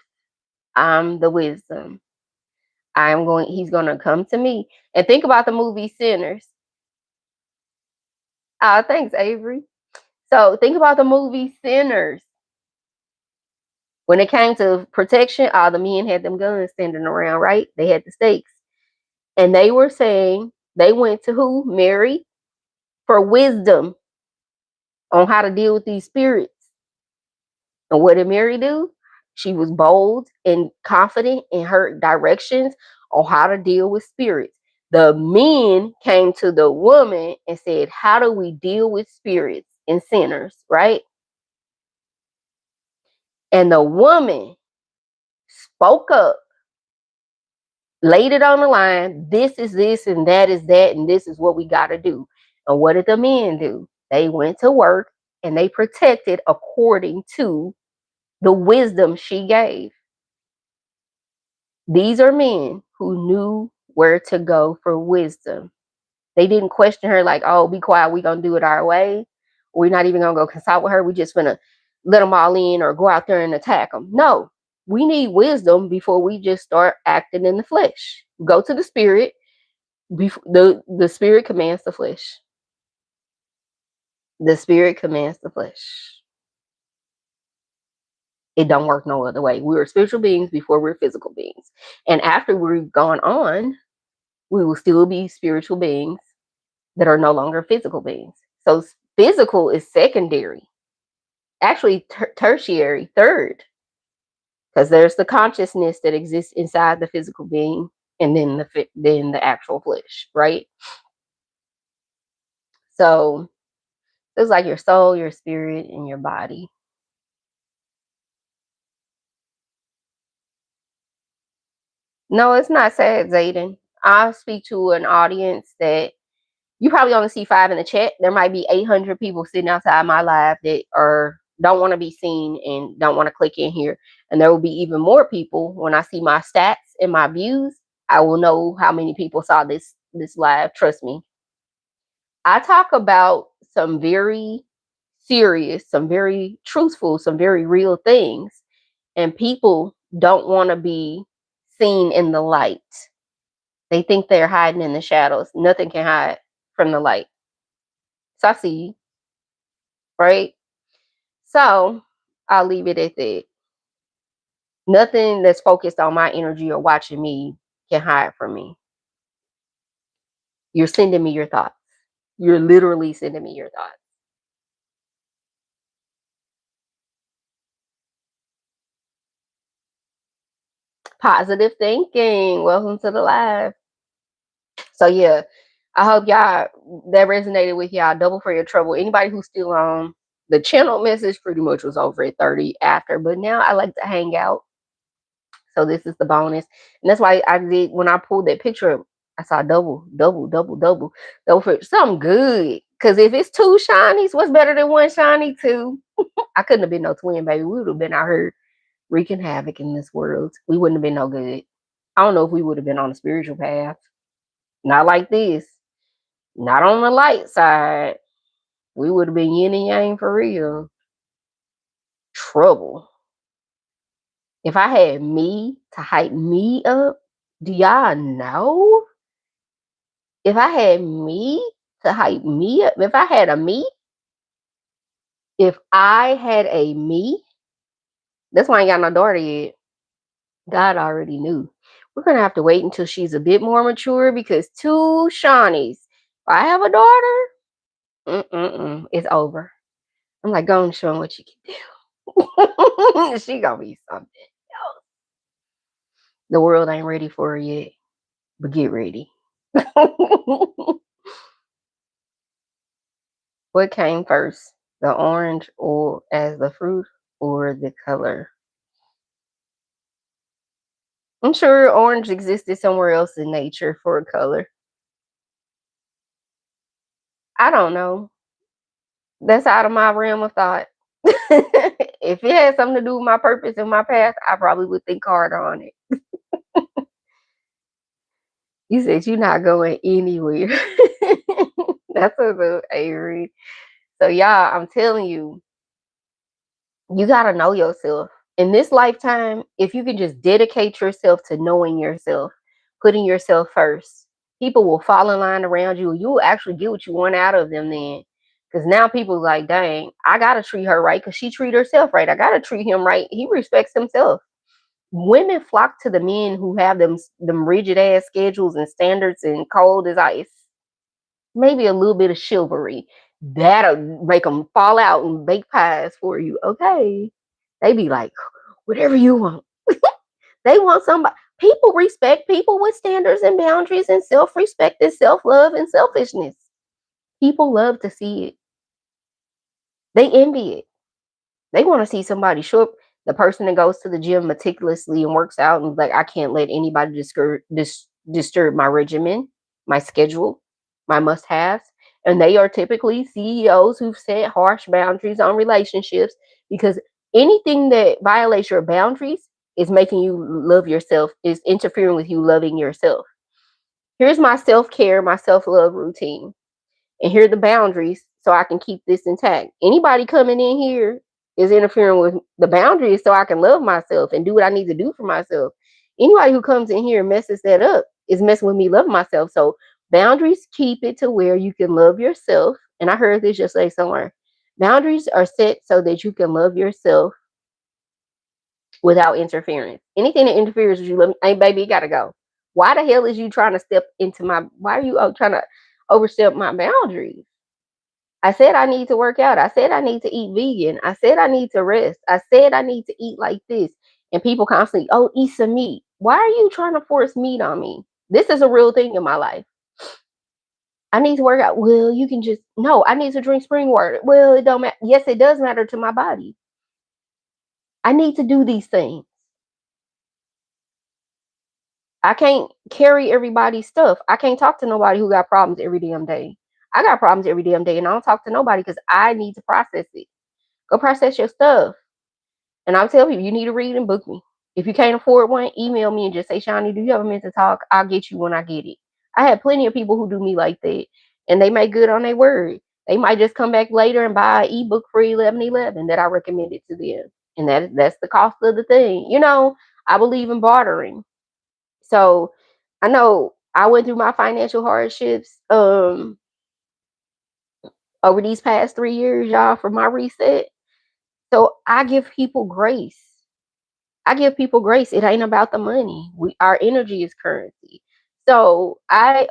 I'm the wisdom. He's gonna come to me. And think about the movie Sinners. Thanks, Avery. So think about the movie Sinners. When it came to protection, all the men had them guns standing around, right? They had the stakes. And they were saying, they went to who? Mary, for wisdom on how to deal with these spirits. And what did Mary do? She was bold and confident in her directions on how to deal with spirits. The men came to the woman and said, how do we deal with spirits and sinners, right? And the woman spoke up, laid it on the line. This is this, and that is that, and this is what we got to do. And what did the men do? They went to work and they protected according to the wisdom she gave. These are men who knew where to go for wisdom. They didn't question her like, oh, be quiet, we gonna do it our way. We're not even gonna go consult with her. We just gonna let them all in or go out there and attack them. No, we need wisdom before we just start acting in the flesh. Go to the spirit. Before the spirit commands the flesh. The spirit commands the flesh. It don't work no other way. We are spiritual beings before we're physical beings, and after we've gone on, we will still be spiritual beings that are no longer physical beings. So physical is secondary, actually tertiary, third, because there's the consciousness that exists inside the physical being, and then the actual flesh, right? So it's like your soul, your spirit, and your body. No, it's not sad, Zayden. I speak to an audience that you probably only see 5 in the chat. There might be 800 people sitting outside my live that are don't want to be seen and don't want to click in here. And there will be even more people when I see my stats and my views. I will know how many people saw this live. Trust me. I talk about some very serious, some very truthful, some very real things, and people don't want to be seen in the light. They think they're hiding in the shadows. Nothing can hide from the light. So I see you, right? So I'll leave it at that. Nothing that's focused on my energy or watching me can hide from me. You're sending me your thoughts. You're literally sending me your thoughts. Positive thinking. Welcome to the live. So yeah, I hope y'all that resonated with y'all. Double for your trouble. Anybody who's still on, the channel message pretty much was over at 30 after, but now I like to hang out. So this is the bonus. And that's why I did, when I pulled that picture up, I saw double for something good. Because if it's 2 shinies, what's better than 1 shiny? 2. I couldn't have been no twin, baby. We would have been out here wreaking havoc in this world. We wouldn't have been no good. I don't know if we would have been on a spiritual path. Not like this. Not on the light side. We would have been yin and yang for real. Trouble. If I had me to hype me up, do y'all know? If I had me to hype me up, if I had a me, if I had a me, that's why I ain't got no daughter yet. God already knew. We're gonna have to wait until she's a bit more mature because 2 Shawnees. If I have a daughter, it's over. I'm like, go and show him what you can do. She gonna be something else. The world ain't ready for her yet, but get ready. What came first, the orange or as the fruit or the color? I'm sure orange existed somewhere else in nature for a color. I don't know. That's out of my realm of thought. If it had something to do with my purpose and my path, I probably would think harder on it. You said you're not going anywhere. That's a little Avery. So y'all, I'm telling you, you gotta know yourself. In this lifetime, if you can just dedicate yourself to knowing yourself, putting yourself first, people will fall in line around you. You will actually get what you want out of them then. Because now people like, dang, I gotta treat her right because she treat herself right. I gotta treat him right. He respects himself. Women flock to the men who have them rigid ass schedules and standards and cold as ice. Maybe a little bit of chivalry. That'll make them fall out and bake pies for you. Okay. They be like, whatever you want. They want somebody. People respect people with standards and boundaries and self-respect and self-love and selfishness. People love to see it. They envy it. They want to see somebody show up. The person that goes to the gym meticulously and works out and like, I can't let anybody disturb my regimen, my schedule, my must-haves. And they are typically CEOs who've set harsh boundaries on relationships because anything that violates your boundaries is making you love yourself, is interfering with you loving yourself. Here's my self-care, my self-love routine. And here are the boundaries so I can keep this intact. Anybody coming in here is interfering with the boundaries so I can love myself and do what I need to do for myself. Anybody who comes in here and messes that up is messing with me loving myself. So boundaries keep it to where you can love yourself. And I heard this just like somewhere. Boundaries are set so that you can love yourself without interference. Anything that interferes with you, hey baby, you gotta go. Why the hell is you trying to step into my? Why are you trying to overstep my boundaries? I said I need to work out. I said I need to eat vegan. I said I need to rest. I said I need to eat like this. And people constantly, oh, eat some meat. Why are you trying to force meat on me? This is a real thing in my life. I need to work out. Well, you can just no. I need to drink spring water. Well, it don't matter. Yes, it does matter to my body. I need to do these things. I can't carry everybody's stuff. I can't talk to nobody who got problems every damn day. I got problems every damn day, and I don't talk to nobody because I need to process it. Go process your stuff. And I'll tell people, you need to read and book me. If you can't afford one, email me and just say, Shawnee, do you have a minute to talk? I'll get you when I get it. I have plenty of people who do me like that, and they make good on their word. They might just come back later and buy an ebook for 11.11 that I recommended to them. And that's the cost of the thing. I believe in bartering. So I know I went through my financial hardships over these past 3 years, y'all, for my reset. So I give people grace. I give people grace. It ain't about the money. Our energy is currency. So I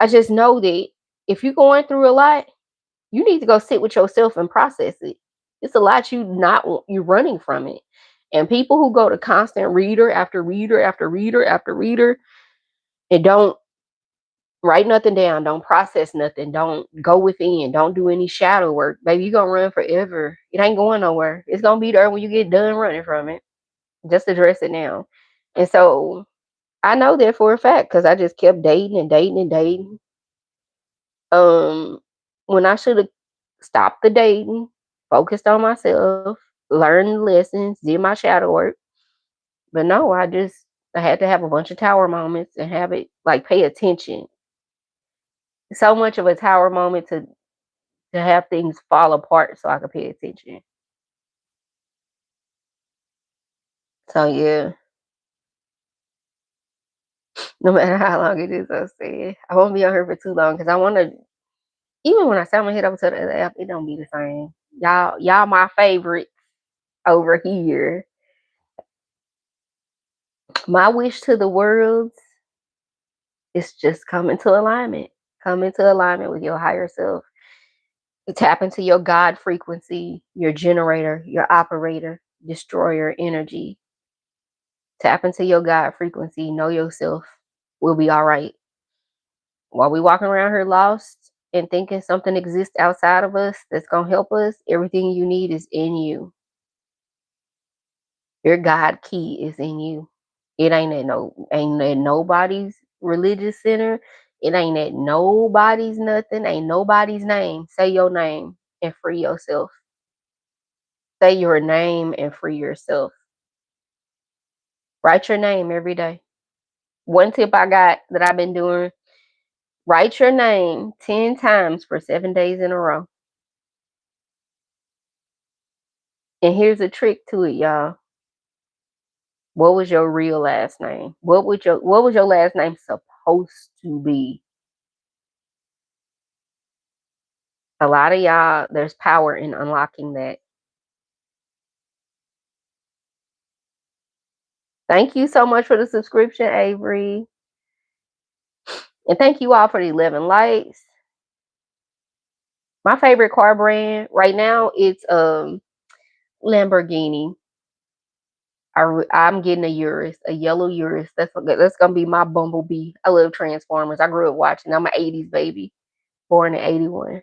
just know that if you're going through a lot, you need to go sit with yourself and process it. It's a lot you're running from it. And people who go to constant reader after reader after reader after reader and don't write nothing down, don't process nothing, don't go within, don't do any shadow work, baby, you're gonna run forever. It ain't going nowhere. It's gonna be there when you get done running from it. Just address it now. And so I know that for a fact because I just kept dating and dating and dating. Um, when I should have stopped the dating, focused on myself, learned lessons, did my shadow work. But no, I had to have a bunch of tower moments and have it like pay attention. So much of a tower moment to have things fall apart so I could pay attention. So yeah, no matter how long it is, I said I won't be on here for too long because I want to. Even when I sound my head over to the other app, it don't be the same. Y'all, my favorite over here. My wish to the world is just come into alignment. Come into alignment with your higher self. Tap into your God frequency, your generator, your operator, destroyer energy. Tap into your God frequency. Know yourself. We'll be all right. While we walking around here lost and thinking something exists outside of us that's gonna help us, everything you need is in you. Your God key is in you. It ain't at nobody's religious center. It ain't at nobody's nothing. Ain't nobody's name. Say your name and free yourself. Say your name and free yourself. Write your name every day. One tip I got that I've been doing, write your name 10 times for 7 days in a row. And here's a trick to it, y'all. What was your real last name? What was your last name supposed to be? A lot of y'all, there's power in unlocking that. Thank you so much for the subscription, Avery. And thank you all for the 11 likes. My favorite car brand right now, it's Lamborghini. I'm getting a Urus, a yellow Urus. That's gonna be my bumblebee. I love Transformers. I grew up watching. I'm an '80s baby, born in '81.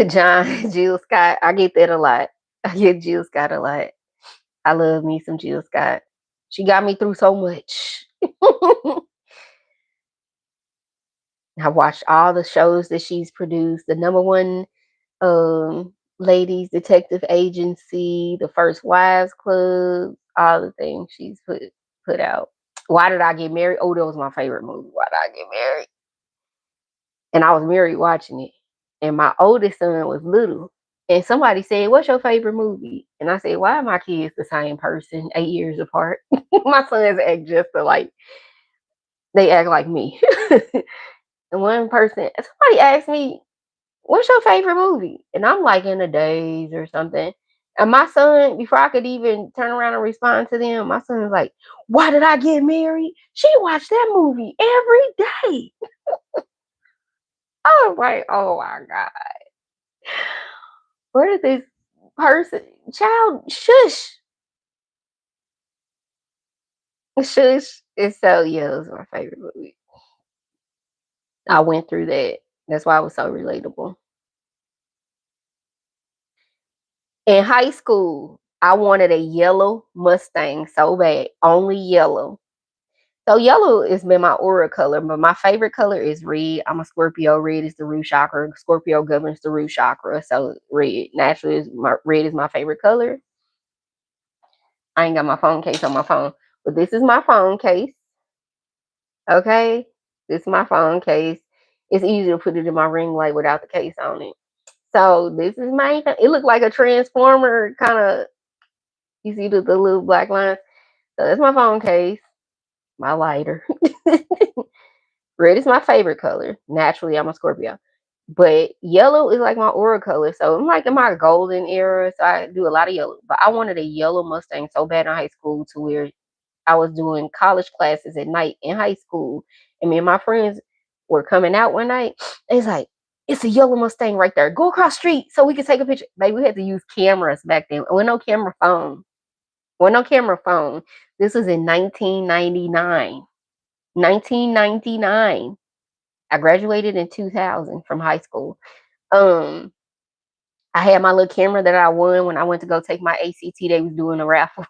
John Jill Scott. I get that a lot. I get Jill Scott a lot. I love me some Jill Scott. She got me through so much. I watched all the shows that she's produced. The number one ladies detective agency, the First Wives Club, all the things she's put out. Why Did I Get Married? Oh, that was my favorite movie. Why Did I Get Married? And I was married watching it. And my oldest son was little. And somebody said, "What's your favorite movie?" And I said, "Why are my kids the same person, 8 years apart?" My sons act just alike. They act like me. And one person, somebody asked me, "What's your favorite movie?" And I'm like in a daze or something. And my son, before I could even turn around and respond to them, my son was like, "Why Did I Get Married?" She watched that movie every day. I was like, oh my God. Where did this person, child, shush, shush. It's so, yeah, it was my favorite movie. I went through that. That's why it was so relatable. In high school, I wanted a yellow Mustang so bad, only yellow. So yellow has been my aura color, but my favorite color is red. I'm a Scorpio. Red is the root chakra. Scorpio governs the root chakra. So red naturally is red is my favorite color. I ain't got my phone case on my phone, but this is my phone case. Okay, this is my phone case. It's easy to put it in my ring light without the case on it. So this is my. It looked like a transformer kind of. You see the little black lines. So that's my phone case. My lighter. Red is my favorite color. Naturally, I'm a Scorpio. But yellow is like my aura color. So I'm like in my golden era. So I do a lot of yellow. But I wanted a yellow Mustang so bad in high school to where I was doing college classes at night in high school. And me and my friends were coming out one night. It's like, it's a yellow Mustang right there. Go across the street so we can take a picture. Baby, we had to use cameras back then. With no camera phone. With no camera phone. This was in 1999. 1999. I graduated in 2000 from high school. Um, I had my little camera that I won when I went to go take my ACT. They was doing a raffle.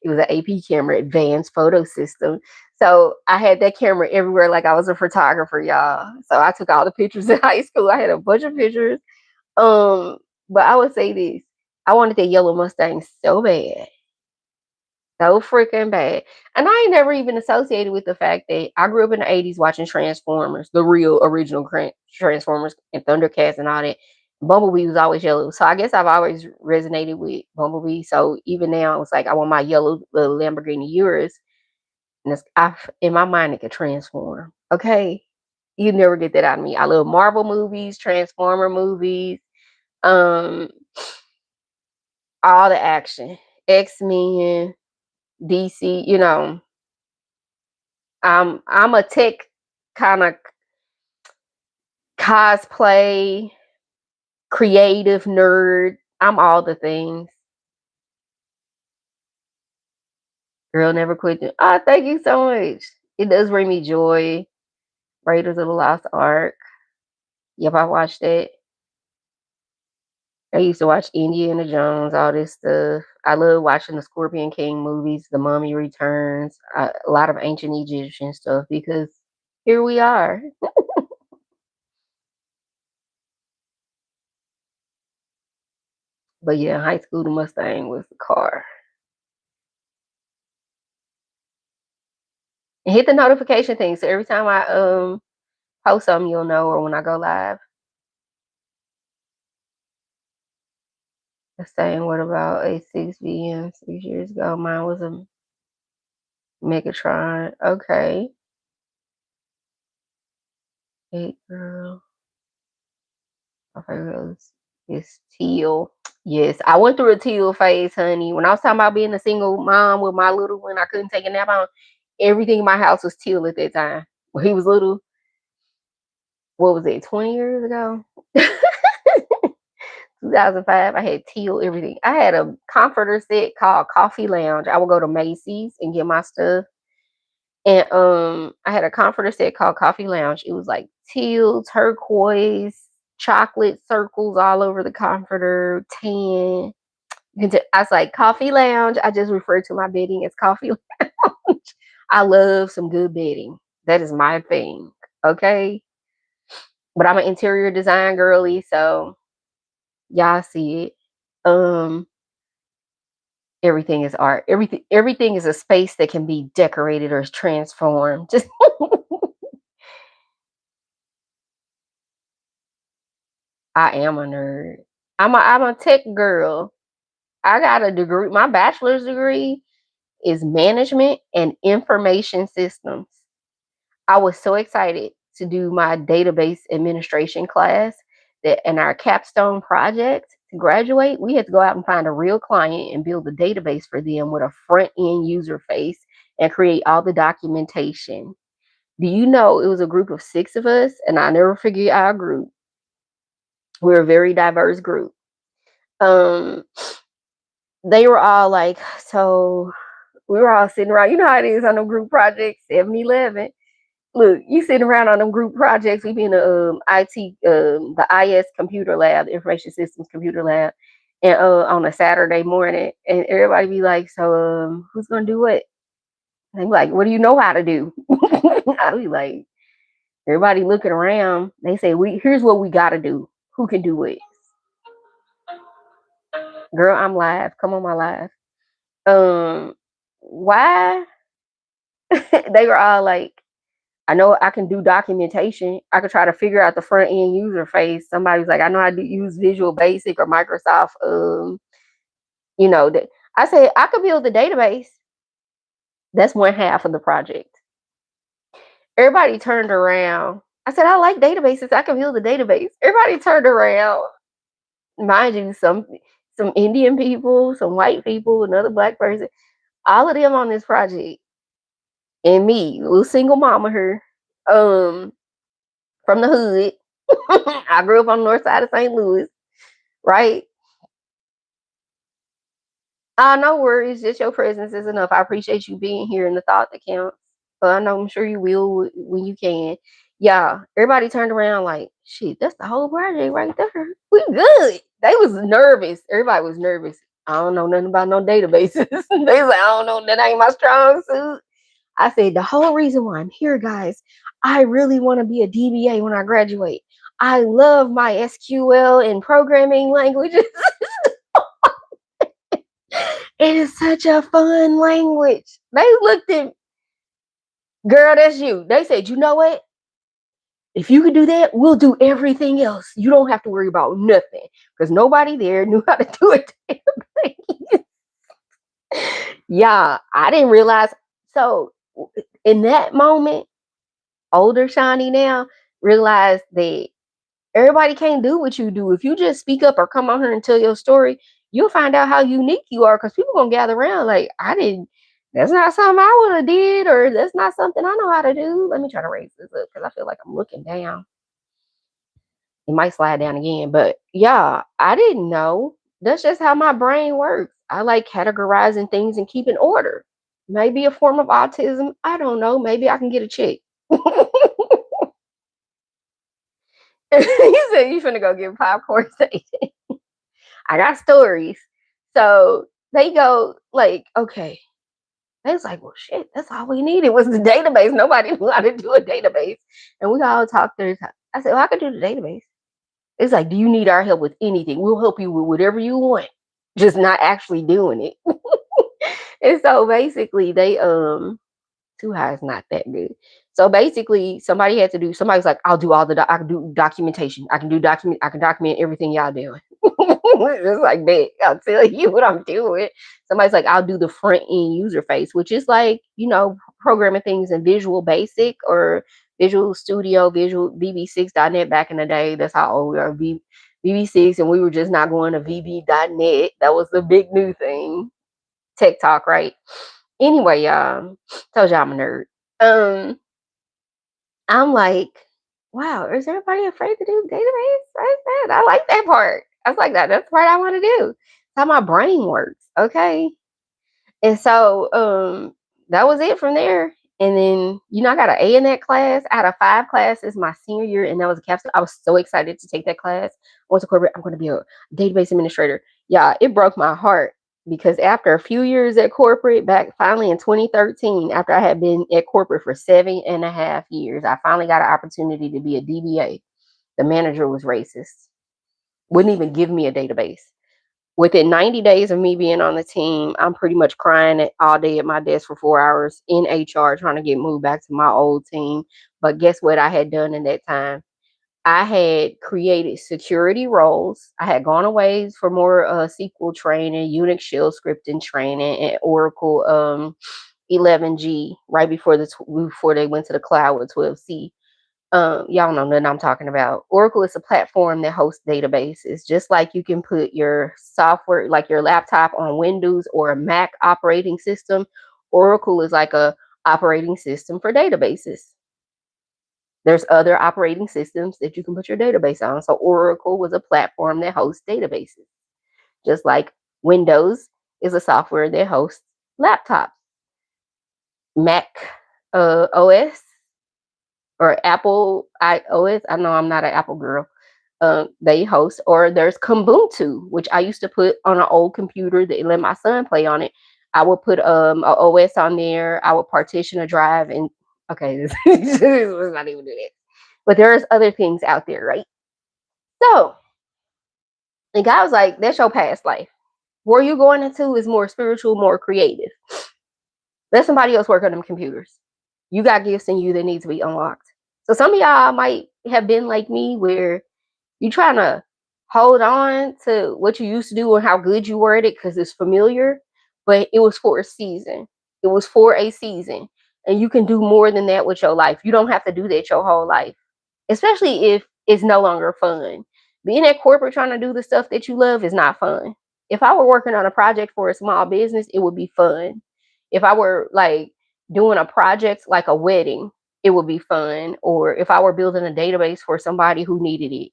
It was an AP camera, advanced photo system. So I had that camera everywhere, like I was a photographer, y'all. So I took all the pictures in high school. I had a bunch of pictures. Um, but I would say this: I wanted that yellow Mustang so bad, so freaking bad. And I ain't never even associated with the fact that I grew up in the 80s watching Transformers, the real original Transformers and Thundercats and all that. Bumblebee was always yellow. So I guess I've always resonated with Bumblebee. So even now it's like I want my yellow little Lamborghini Urus. And in my mind it could transform. Okay. You never get that out of me. I love Marvel movies, Transformer movies, um, all the action. X-Men, DC, I'm a tech kind of cosplay, creative nerd. I'm all the things. Girl never quit. Thank you so much. It does bring me joy. Raiders of the Lost Ark. Yep, I watched it. I used to watch Indiana Jones, all this stuff. I love watching the Scorpion King movies, The Mummy Returns, a lot of ancient Egyptian stuff because here we are. But yeah, in high school, the Mustang was the car. And hit the notification thing so every time I post something, you'll know, or when I go live. The same. What about a 6 6 years ago? Mine was a Megatron. Okay. Hey girl. My favorite is teal. Yes, I went through a teal phase, honey. When I was talking about being a single mom with my little one, I couldn't take a nap on. Everything in my house was teal at that time. When he was little, what was it, 20 years ago? 2005, I had teal everything. I had a comforter set called Coffee Lounge. I would go to Macy's and get my stuff. And I had a comforter set called Coffee Lounge. It was like teal, turquoise, chocolate circles all over the comforter, tan. I was like, Coffee Lounge. I just refer to my bedding as Coffee Lounge. I love some good bedding. That is my thing. Okay. But I'm an interior design girly, so y'all see it. Um, Everything is art. Everything is a space that can be decorated or transformed. Just I am a nerd. I'm a tech girl. I got a degree. My bachelor's degree is management and information systems. I was so excited to do my database administration class that in our capstone project to graduate, we had to go out and find a real client and build a database for them with a front end user face and create all the documentation. Do you know it was a group of 6 of us, and I never forget our group. We're a very diverse group. Um, they were all like, so we were all sitting around. You know how it is on them group projects, 7-Eleven. Look, you sitting around on them group projects. We be in the IT, the IS computer lab, the information systems computer lab, and on a Saturday morning, and everybody be like, "So, who's gonna do what?" And they be like, "What do you know how to do?" I be like, everybody looking around. They say, "We here's what we got to do. Who can do it?" Girl, I'm live. Come on my live. Why? They were all like, I know I can do documentation. I could try to figure out the front end user face. Somebody's like, I know how to use Visual Basic or Microsoft. That I said I could build the database. That's one half of the project. Everybody turned around. I said I like databases. I can build the database. Everybody turned around. Mind you, some Indian people, some white people, another black person. All of them on this project, and me, little single mama here, from the hood. I grew up on the north side of St. Louis, right? No worries. Just your presence is enough. I appreciate you being here and the thought that counts. I know I'm sure you will when you can. Yeah, everybody turned around like, shit, that's the whole project right there. We good. They was nervous. Everybody was nervous. I don't know nothing about no databases. They was like, I don't know, that ain't my strong suit. I said, the whole reason why I'm here, guys, I really want to be a DBA when I graduate. I love my SQL and programming languages. It is such a fun language. They looked at, girl, that's you. They said, you know what? If you could do that, we'll do everything else. You don't have to worry about nothing because nobody there knew how to do it. Yeah, I didn't realize. So in that moment, older Shawnee now realized that everybody can't do what you do. If you just speak up or come on here and tell your story, you'll find out how unique you are because people gonna gather around like, I didn't, that's not something I would have did, or that's not something I know how to do. Let me try to raise this up because I feel like I'm looking down. It might slide down again. But yeah, I didn't know. That's just how my brain works. I like categorizing things and keeping order. Maybe a form of autism. I don't know. Maybe I can get a check. You said you finna go get popcorn station. I got stories. So they go like, okay. They was like, well, shit, that's all we needed was the database. Nobody knew how to do a database. And we all talked through. I said, well, I could do the database. It's like, do you need our help with anything? We'll help you with whatever you want, just not actually doing it. And so basically they too high is not that good. So basically somebody had to do, somebody's like, I'll do all I can do documentation. I can document everything y'all doing. It's like, bet, I'll tell you what I'm doing. Somebody's like, I'll do the front end user face, which is like, programming things in Visual Basic or Visual Studio, Visual VB6.net back in the day. That's how old we are. VB6, and we were just not going to VB.net. That was the big new thing. Tech Talk, right? Anyway, y'all, told you I'm a nerd. I'm like, wow, is everybody afraid to do database? I like that part. I was like, that's the part I want to do. That's how my brain works. Okay. And so that was it from there. And then, I got an A in that class out of 5 classes my senior year, and that was a capstone. I was so excited to take that class. I went to corporate. I'm going to be a database administrator. Yeah, it broke my heart because after a few years at corporate, back finally in 2013, after I had been at corporate for 7.5 years, I finally got an opportunity to be a DBA. The manager was racist, wouldn't even give me a database. Within 90 days of me being on the team, I'm pretty much crying all day at my desk for 4 hours in HR trying to get moved back to my old team. But guess what I had done in that time? I had created security roles. I had gone away for more SQL training, Unix shell scripting training, and Oracle 11G right before they went to the cloud with 12C. Y'all know that I'm talking about. Oracle is a platform that hosts databases. Just like you can put your software, like your laptop, on Windows or a Mac operating system, Oracle is like a operating system for databases. There's other operating systems that you can put your database on. So Oracle was a platform that hosts databases. Just like Windows is a software that hosts laptops. Mac OS or Apple iOS. I know I'm not an Apple girl. They host, or there's Kubuntu, which I used to put on an old computer that let my son play on it. I would put a OS on there. I would partition a drive, and okay, let's not even do that. But there's other things out there, right? So the guy was like, "That's your past life. Where you going into is more spiritual, more creative. Let somebody else work on them computers. You got gifts in you that need to be unlocked." So some of y'all might have been like me, where you trying to hold on to what you used to do and how good you were at it because it's familiar, but it was for a season. It was for a season. And you can do more than that with your life. You don't have to do that your whole life, especially if it's no longer fun. Being at corporate trying to do the stuff that you love is not fun. If I were working on a project for a small business, it would be fun. If I were like doing a project like a wedding, it would be fun. Or if I were building a database for somebody who needed it,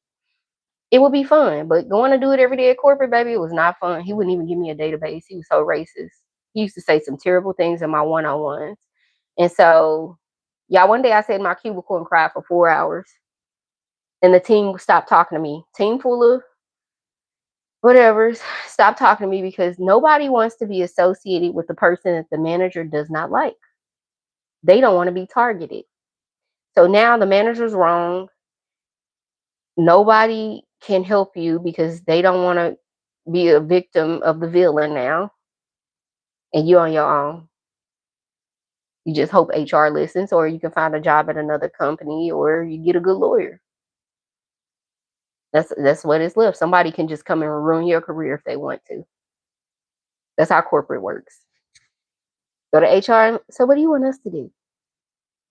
it would be fun. But going to do it every day at corporate, baby, it was not fun. He wouldn't even give me a database. He was so racist. He used to say some terrible things in my one-on-ones. And so, yeah, one day I sat in my cubicle and cried for 4 hours. And the team stopped talking to me. Team full of whatever, stopped talking to me because nobody wants to be associated with the person that the manager does not like. They don't want to be targeted. So now the manager's wrong. Nobody can help you because they don't want to be a victim of the villain now, and you're on your own. You just hope HR listens, or you can find a job at another company, or you get a good lawyer. That's what is left. Somebody can just come and ruin your career if they want to. That's how corporate works. Go to HR. So what do you want us to do?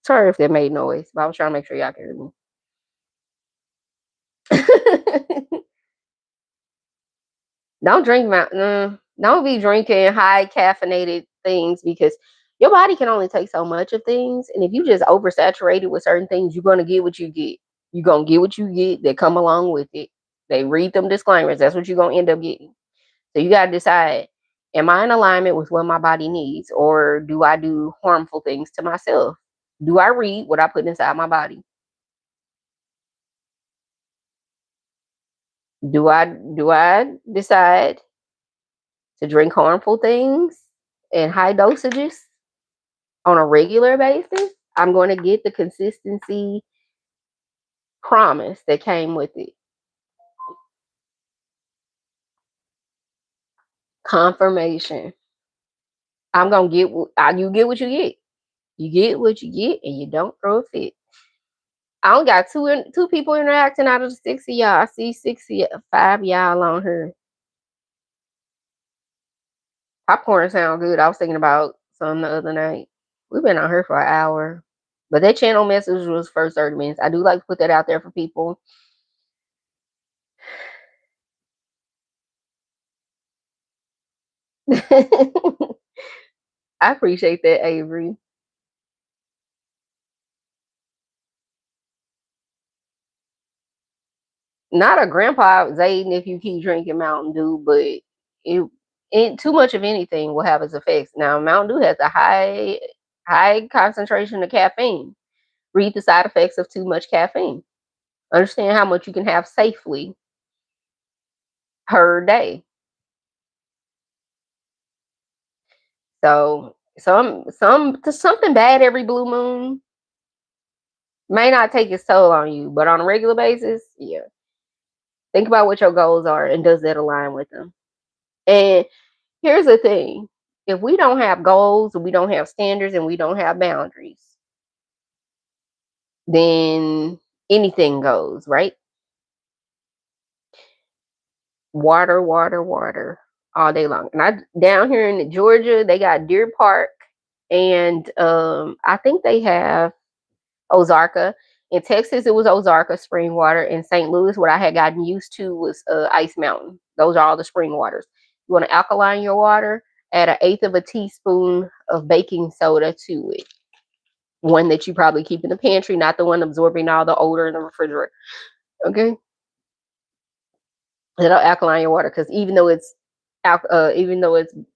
Sorry if that made noise, but I was trying to make sure y'all can hear me. Don't drink don't be drinking high caffeinated things because your body can only take so much of things. And if you just oversaturated with certain things, you're gonna get what you get. You're gonna get what you get that come along with it. They read them disclaimers. That's what you're gonna end up getting. So you gotta decide, am I in alignment with what my body needs, or do I do harmful things to myself? Do I read what I put inside my body? Do I decide to drink harmful things in high dosages on a regular basis? I'm going to get the consistency promise that came with it. Confirmation. I'm going to get you get what you get. You get what you get and you don't throw a fit. I only got two people interacting out of the 6 of y'all. I see 5 y'all on here. Popcorn sound good. I was thinking about some the other night. We've been on here for an hour. But that channel message was first 30 minutes. I do like to put that out there for people. I appreciate that, Avery. Not a grandpa Zayden if you keep drinking Mountain Dew, but it too much of anything will have its effects. Now, Mountain Dew has a high concentration of caffeine. Read the side effects of too much caffeine. Understand how much you can have safely per day. So something bad every blue moon may not take its toll on you, but on a regular basis, yeah. Think about what your goals are and does that align with them? And here's the thing. If we don't have goals, we don't have standards, and we don't have boundaries, then anything goes, right? Water, water, water all day long. And I down here in Georgia, they got Deer Park, and I think they have Ozarka. In Texas, it was Ozarka spring water. In St. Louis, what I had gotten used to was Ice Mountain. Those are all the spring waters. You want to alkaline your water, add an eighth of a teaspoon of baking soda to it. One that you probably keep in the pantry, not the one absorbing all the odor in the refrigerator. Okay, it'll alkaline your water because even though it's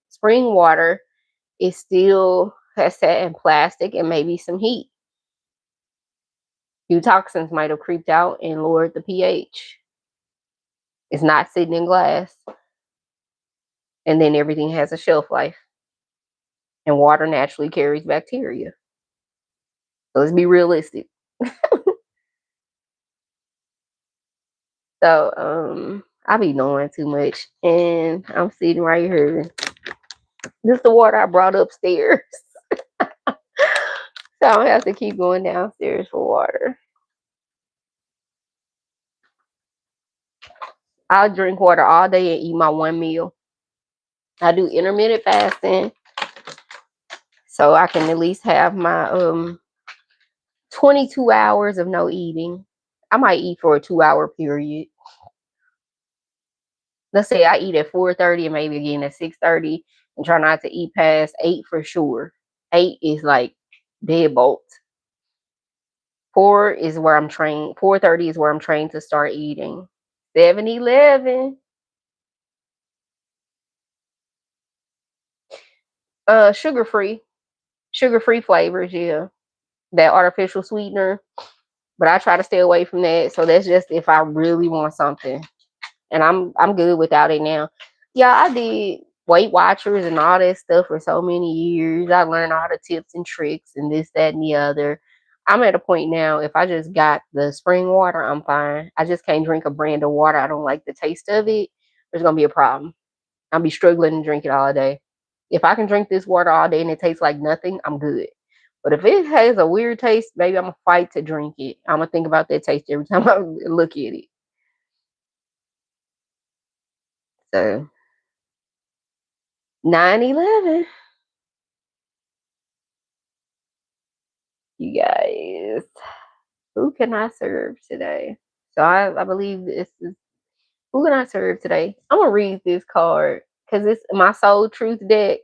spring water, it still has sat in plastic and maybe some heat. Few toxins might have creeped out and lowered the pH. It's not sitting in glass. And then everything has a shelf life. And water naturally carries bacteria. So let's be realistic. So I be knowing too much. And I'm sitting right here. This is the water I brought upstairs. So I don't have to keep going downstairs for water. I'll drink water all day and eat my one meal. I do intermittent fasting. So I can at least have my 22 hours of no eating. I might eat for a 2-hour period. Let's say I eat at 4:30 and maybe again at 6:30, and try not to eat past 8 for sure. 8 is like deadbolt. 4 is where I'm trained. 4:30 is where I'm trained to start eating. 7-Eleven. Sugar free. Sugar free flavors, yeah. That artificial sweetener. But I try to stay away from that. So that's just if I really want something. And I'm good without it now. Yeah, I did Weight Watchers and all that stuff for so many years. I learned all the tips and tricks and this, that, and the other. I'm at a point now, if I just got the spring water, I'm fine. I just can't drink a brand of water. I don't like the taste of it. There's gonna be a problem. I'll be struggling to drink it all day. If I can drink this water all day and it tastes like nothing, I'm good. But if it has a weird taste, maybe I'm gonna fight to drink it. I'm gonna think about that taste every time I look at it. So 9/11, you guys. Who can I serve today? So I believe this is who can I serve today? I'm gonna read this card because it's my soul truth deck.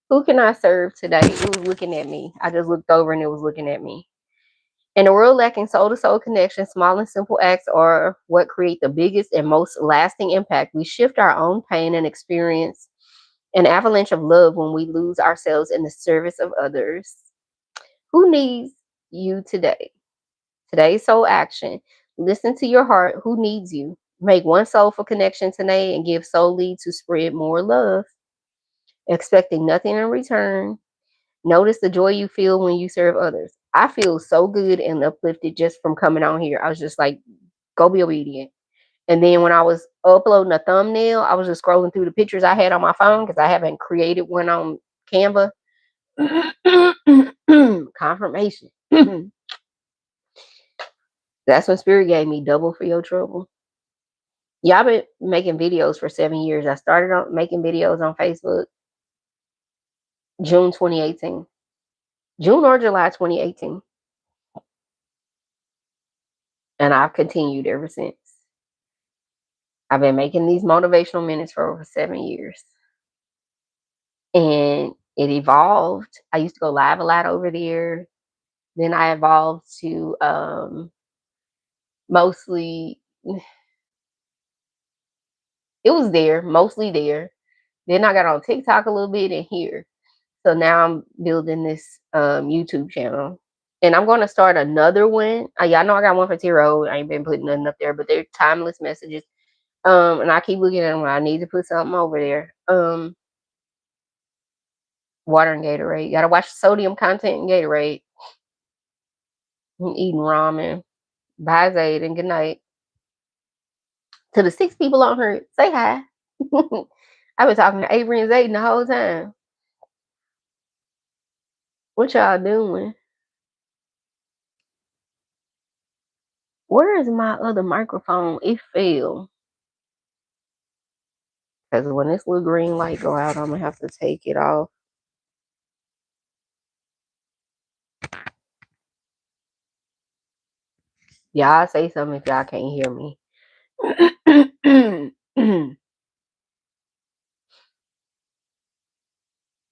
Who can I serve today? It was looking at me. I just looked over and it was looking at me. In a world lacking soul to soul connection, small and simple acts are what create the biggest and most lasting impact. We shift our own pain and experience an avalanche of love when we lose ourselves in the service of others. Who needs you today? Today's soul action. Listen to your heart. Who needs you? Make one soulful connection today and give soul lead to spread more love, expecting nothing in return. Notice the joy you feel when you serve others. I feel so good and uplifted just from coming on here. I was just like, go be obedient. And then when I was uploading a thumbnail, I was just scrolling through the pictures I had on my phone because I haven't created one on Canva. Confirmation. That's when Spirit gave me double for your trouble. Yeah, I've been making videos for 7 years. I started on making videos on Facebook June 2018. June or July 2018. And I've continued ever since. I've been making these motivational minutes for over 7 years. And it evolved. I used to go live a lot over there. Then I evolved to mostly, it was there, mostly there. Then I got on TikTok a little bit and here. So now I'm building this YouTube channel. And I'm going to start another one. Y'all know I got one for Tiro. I ain't been putting nothing up there, but they're timeless messages. And I keep looking at them. I need to put something over there. Water and Gatorade. Gotta watch the sodium content in Gatorade. I'm eating ramen. Bye, Zayd, and good night. To the 6 people on here, say hi. I've been talking to Avery and Zayden the whole time. What y'all doing? Where is my other microphone? It fell. Because when this little green light go out, I'm gonna have to take it off. Y'all say something if y'all can't hear me.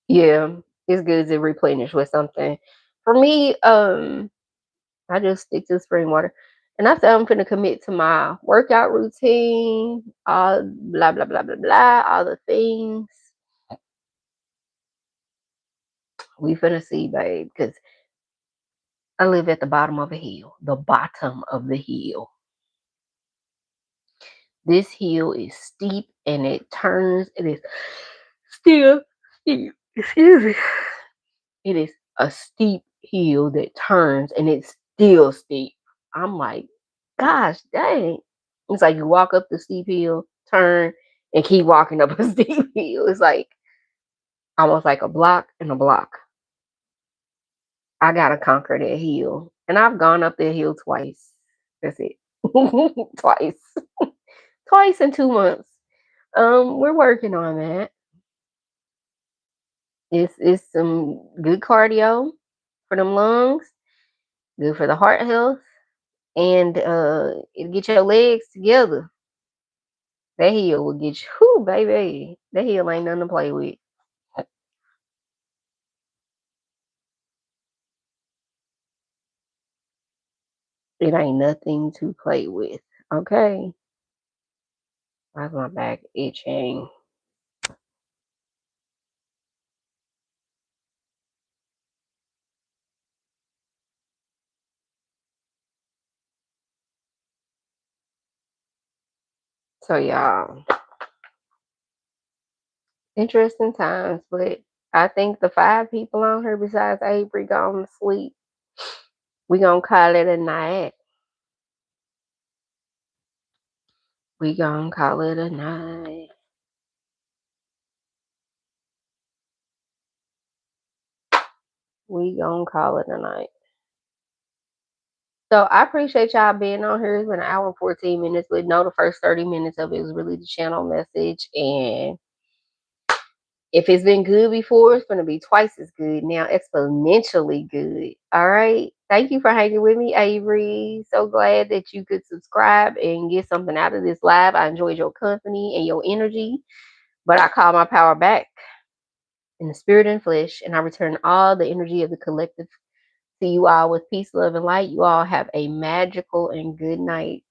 Yeah, it's good to replenish with something. For me, I just stick to spring water. And I said I'm gonna commit to my workout routine, all blah blah blah blah blah, all the things. We finna see, babe, because I live at the bottom of a hill. The bottom of the hill. This hill is steep and it turns. It is still steep. Excuse me. It is a steep hill that turns and it's still steep. I'm like, gosh dang. It's like you walk up the steep hill, turn, and keep walking up a steep hill. It's like almost like a block and a block. I gotta conquer that hill. And I've gone up that hill twice. That's it. Twice. Twice in 2 months. We're working on that. It's some good cardio for them lungs, good for the heart health, and it get your legs together. That heel will get you, whoo, baby. That heel ain't nothing to play with. It ain't nothing to play with. Okay. Why's my back itching? So y'all, interesting times, but I think the 5 people on here besides Avery gone to sleep. We gonna call it a night. We gonna call it a night. We gonna call it a night. So I appreciate y'all being on here. It's been an hour and 14 minutes, but no, the first 30 minutes of it was really the channel message. And if it's been good before, it's gonna be twice as good now, exponentially good. All right. Thank you for hanging with me, Avery. So glad that you could subscribe and get something out of this live. I enjoyed your company and your energy, but I call my power back in the spirit and flesh, and I return all the energy of the collective to you all with peace, love, and light. You all have a magical and good night.